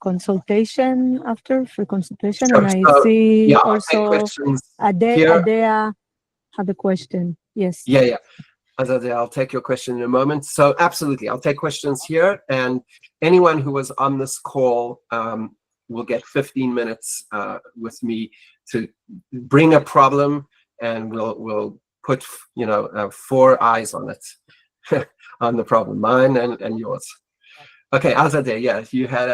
consultation after, free consultation. Sure. And I So, see yeah, I'll take also questions here. Adea have a question. Yes. Yeah. Azadeh, I'll take your question in a moment. So absolutely, I'll take questions here, and anyone who was on this call will get 15 minutes with me to bring a problem, and we'll put 4 eyes on it, on the problem, mine and yours. Okay, Azadeh, yeah, you had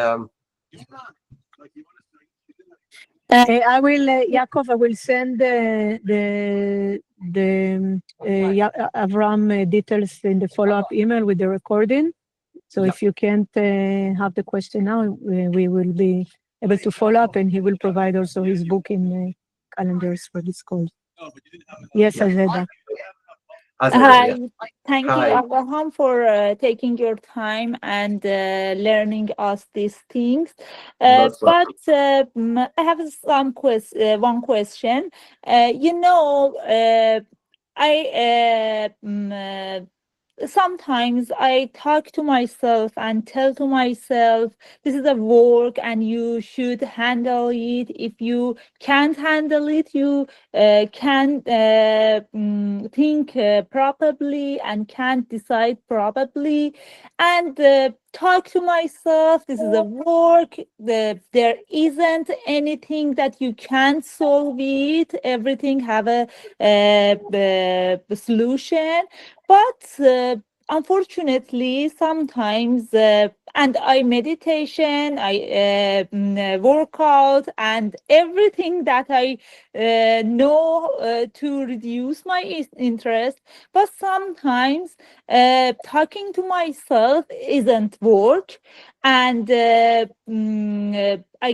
I will, Yaakov, I will send Avram details in the follow-up email with the recording. So if you can't have the question now, we will be able to follow up, and he will provide also his booking calendars for this call. Yes, Azeda. Hi, thank you, Abraham, for taking your time and learning us these things. But I have one question. Sometimes I talk to myself and tell to myself, this is a work and you should handle it. If you can't handle it, you can't think properly and can't decide properly. And talk to myself, this is a work. There isn't anything that you can't solve it. Everything have a solution. But unfortunately, sometimes, and I meditation, I work out, and everything that I know to reduce my interest. But sometimes talking to myself isn't work, and I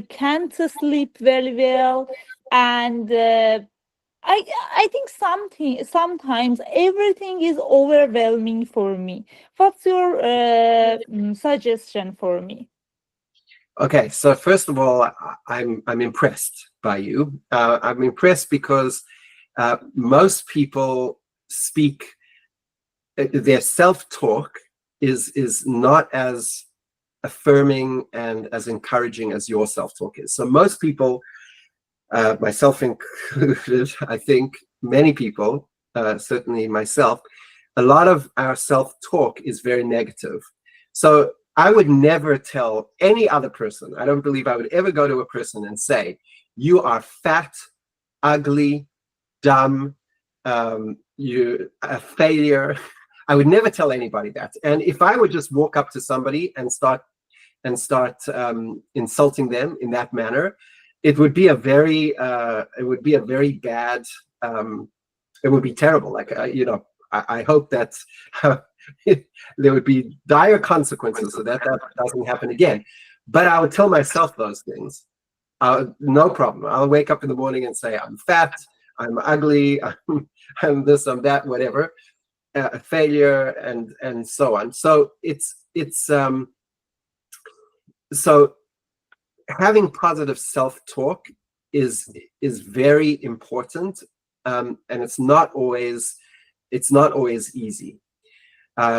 can't sleep very well, and I think sometimes everything is overwhelming for me. What's your suggestion for me? Okay, so first of all, I'm impressed by you. I'm impressed because most people speak, their self-talk is not as affirming and as encouraging as your self-talk is. So most people, myself included, I think many people, certainly myself, a lot of our self-talk is very negative. So I would never tell any other person, I don't believe I would ever go to a person and say, you are fat, ugly, dumb, you're a failure. I would never tell anybody that. And if I would just walk up to somebody and start insulting them in that manner, it would be a very bad, it would be terrible. Like, I hope that there would be dire consequences so that doesn't happen again. But I would tell myself those things. No problem. I'll wake up in the morning and say, I'm fat, I'm ugly, I'm this, I'm that, whatever, a failure, and so on. So so having positive self-talk is very important, and it's not always easy.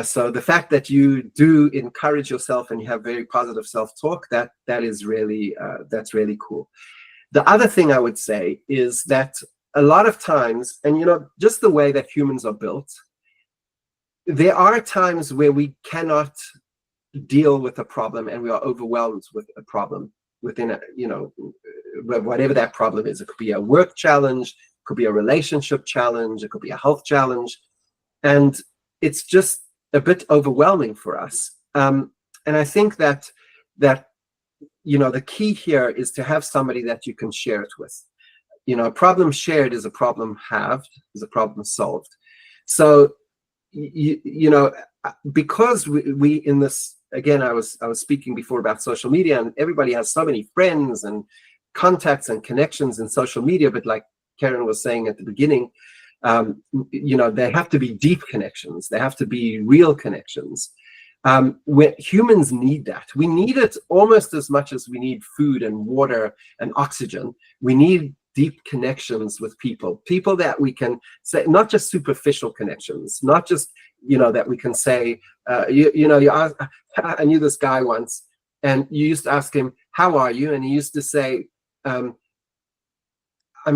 So the fact that you do encourage yourself and you have very positive self-talk, that is really that's really cool. The other thing I would say is that a lot of times, and just the way that humans are built, there are times where we cannot deal with a problem and we are overwhelmed with a problem within whatever that problem is. It could be a work challenge, it could be a relationship challenge, it could be a health challenge, and it's just a bit overwhelming for us. And I think that the key here is to have somebody that you can share it with. A problem shared is a problem halved, is a problem solved. So because we in this, again, I was speaking before about social media, and everybody has so many friends and contacts and connections in social media, but like Karen was saying at the beginning, they have to be deep connections. They have to be real connections. Where humans need that. We need it almost as much as we need food and water and oxygen. We need deep connections with people that we can say, not just superficial connections, not just, that we can say, I knew this guy once, and you used to ask him, how are you? And he used to say, I'm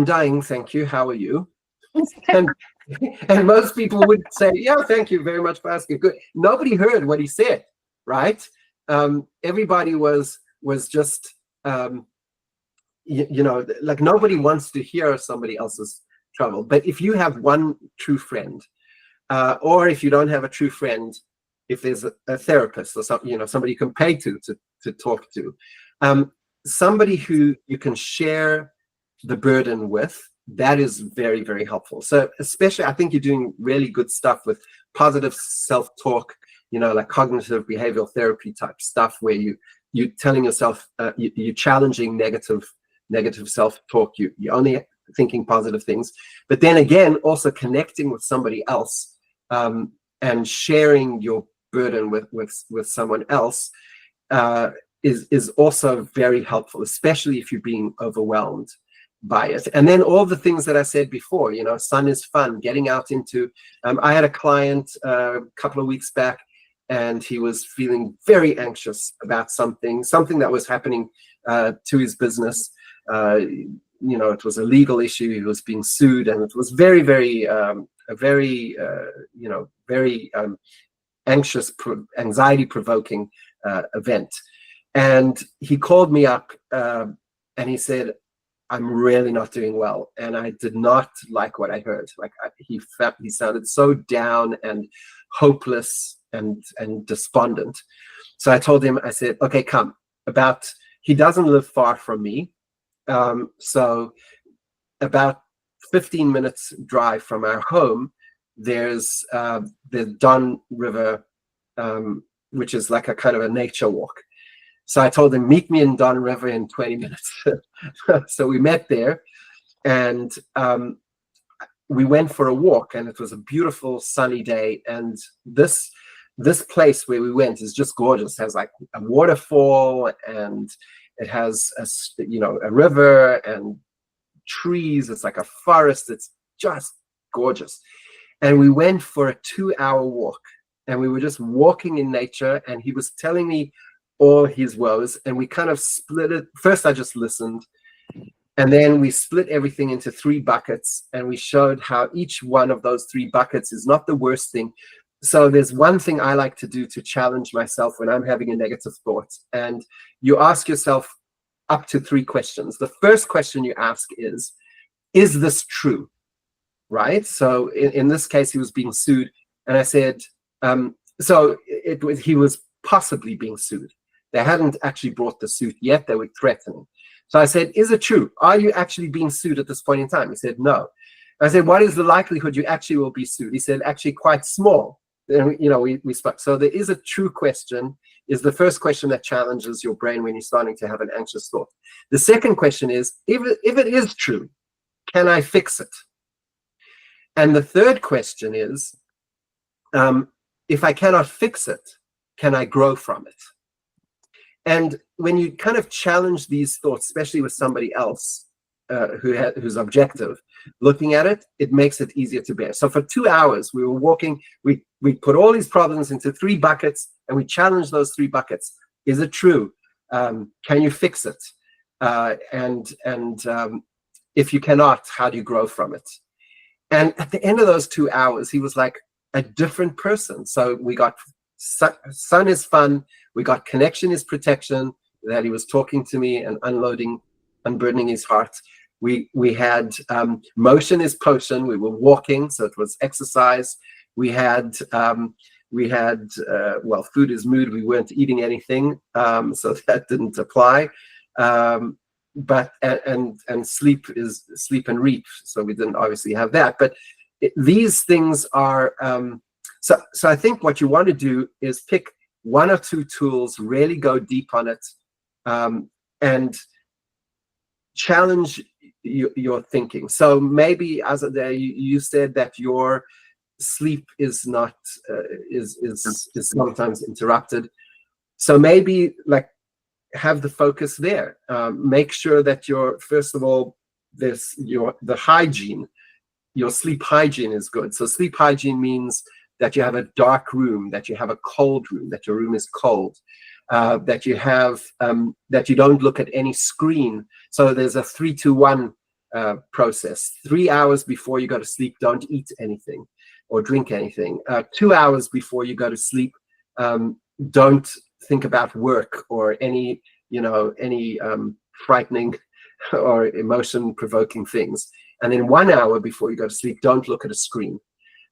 dying, thank you, how are you? And most people would say, yeah, thank you very much for asking. Good. Nobody heard what he said, right? Everybody was just, like nobody wants to hear somebody else's trouble. But if you have one true friend, or if you don't have a true friend, if there's a therapist or somebody you can pay to talk to, somebody who you can share the burden with, that is very, very helpful. So especially, I think you're doing really good stuff with positive self-talk, like cognitive behavioral therapy type stuff, where you're telling yourself, you're challenging negative self-talk. You're only thinking positive things. But then again, also connecting with somebody else, and sharing your burden with someone else is also very helpful, especially if you're being overwhelmed by it. And then all the things that I said before, sun is fun, getting out into, I had a client a couple of weeks back, and he was feeling very anxious about something that was happening to his business. It was a legal issue. He was being sued, and it was very, very, very anxious, anxiety-provoking event. And he called me up, and he said, I'm really not doing well. And I did not like what I heard. Like he sounded so down and hopeless and despondent. So I told him, I said, okay, come. He doesn't live far from me. So about 15 minutes drive from our home, there's the Don River, which is like a kind of a nature walk. So I told him, meet me in Don River in 20 minutes. So we met there, and we went for a walk, and it was a beautiful sunny day. And this place where we went is just gorgeous. It has like a waterfall, and it has a river and trees. It's like a forest. It's just gorgeous. And we went for a 2-hour walk, and we were just walking in nature, and he was telling me all his woes, and we kind of split it. First I just listened, and then we split everything into 3 buckets, and we showed how each one of those 3 buckets is not the worst thing. So there's one thing I like to do to challenge myself when I'm having a negative thought, and you ask yourself up to 3 questions. The first question you ask is this true? Right? So in this case, he was being sued, and I said, he was possibly being sued. They hadn't actually brought the suit yet. They were threatening. So I said, is it true? Are you actually being sued at this point in time? He said, no. I said, what is the likelihood you actually will be sued? He said, actually quite small. then, you know, we spoke. So there is a true question, is the first question that challenges your brain when you're starting to have an anxious thought. The second question is, if it is true, can I fix it? And the third question is, if I cannot fix it, can I grow from it? And when you kind of challenge these thoughts, especially with somebody else who's objective, looking at it, it makes it easier to bear. So for 2 hours, we were walking, we put all these problems into 3 buckets, and we challenged those 3 buckets. Is it true? Can you fix it? If you cannot, how do you grow from it? And at the end of those 2 hours, he was like a different person. So we got sun is fun, we got connection is protection, that he was talking to me and unburdening his heart. We had motion is potion. We were walking, so it was exercise. We had well, food is mood. We weren't eating anything, so that didn't apply. But sleep is sleep and reap, so we didn't obviously have that. But these things are so I think what you want to do is pick 1 or 2 tools, really go deep on it, and challenge your thinking. So maybe, as you said that your sleep is not is sometimes interrupted. So maybe like have the focus there. Make sure that first of all, the hygiene, your sleep hygiene is good. So sleep hygiene means that you have a dark room, that you have a cold room, that your room is cold, that you have that you don't look at any screen. So there's a 3-2-1 process. 3 hours before you go to sleep, don't eat anything or drink anything. 2 hours before you go to sleep, don't think about work or any frightening or emotion-provoking things. And then 1 hour before you go to sleep, don't look at a screen.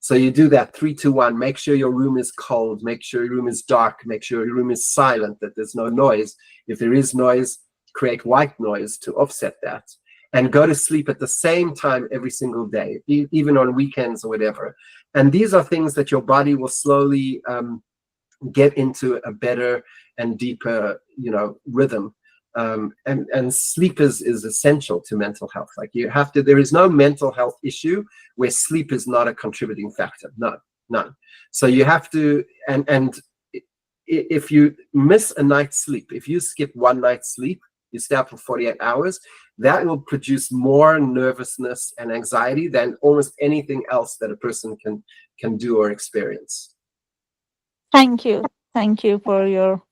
So you do that 3-2-1. Make sure your room is cold. Make sure your room is dark. Make sure your room is silent, that there's no noise. If there is noise, create white noise to offset that. And go to sleep at the same time every single day, even on weekends or whatever. And these are things that your body will slowly get into a better and deeper, rhythm. And sleep is essential to mental health. Like there is no mental health issue where sleep is not a contributing factor. None. So you have to, and if you miss a night's sleep, if you skip 1 night's sleep, you stay up for 48 hours, that will produce more nervousness and anxiety than almost anything else that a person can do or experience. Thank you for your.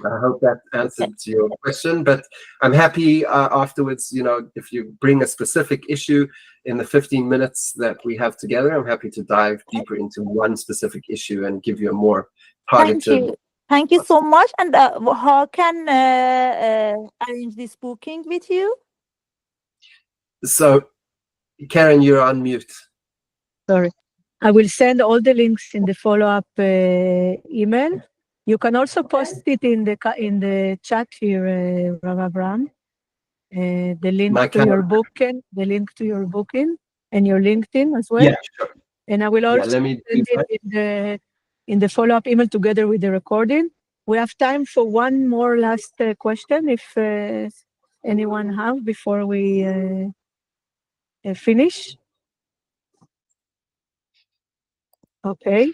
I hope that answered your question, but I'm happy afterwards, if you bring a specific issue in the 15 minutes that we have together, I'm happy to dive deeper into one specific issue and give you a more targeted. Thank you so much. And how can arrange this booking with you? So, Karen, you're on mute. Sorry. I will send all the links in the follow-up email. You can also post it in the chat here, Rav Avram. The link to your booking, and your LinkedIn as well. Yeah, sure. And I will also send it in the follow-up email together with the recording. We have time for one more last question, if anyone have, before we finish. Okay.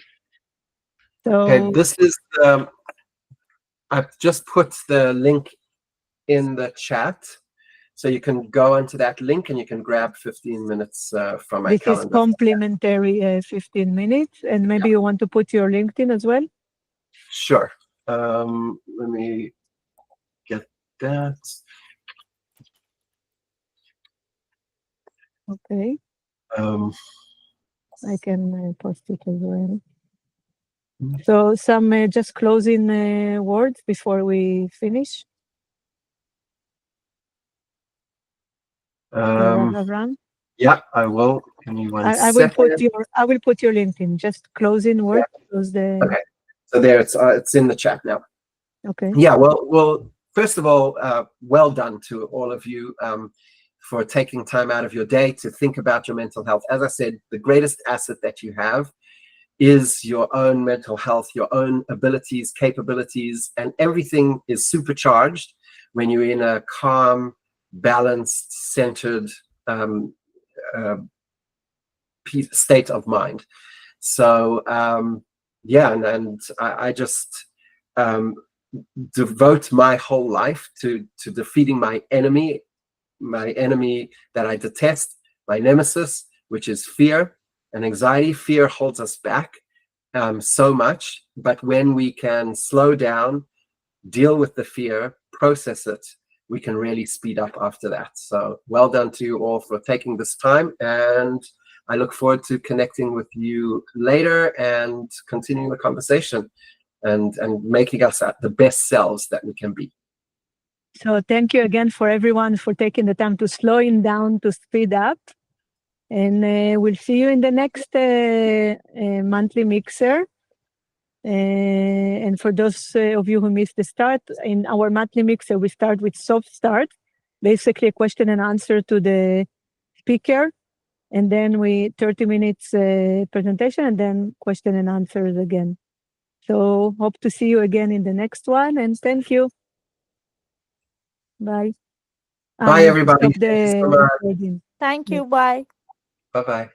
So this is I've just put the link in the chat, so you can go onto that link and you can grab 15 minutes from my calendar. This is complimentary 15 minutes, and maybe you want to put your LinkedIn as well? Sure. Let me get that. Okay. I can post it as well. So some just closing words before we finish. Yeah, I will. Give me one I will put your LinkedIn. Just closing words. Yeah. Okay. So there, it's in the chat now. Okay. Yeah. Well. First of all, well done to all of you for taking time out of your day to think about your mental health. As I said, the greatest asset that you have is your own mental health, your own abilities, capabilities, and everything is supercharged when you're in a calm, balanced, centered state of mind. So yeah, and I just devote my whole life to defeating my enemy that I detest, my nemesis, which is fear and anxiety. Fear holds us back so much, but when we can slow down, deal with the fear, process it, we can really speed up after that. So well done to you all for taking this time, and I look forward to connecting with you later and continuing the conversation and making us the best selves that we can be. So thank you again for everyone for taking the time to slowing down, to speed up. And we'll see you in the next monthly mixer. And for those of you who missed the start, in our monthly mixer, we start with soft start, basically a question and answer to the speaker. And then 30 minutes presentation, and then question and answers again. So hope to see you again in the next one, and thank you. Bye. Bye, everybody. Stop the Thank you so much. recording. Thank you. Bye. Bye-bye.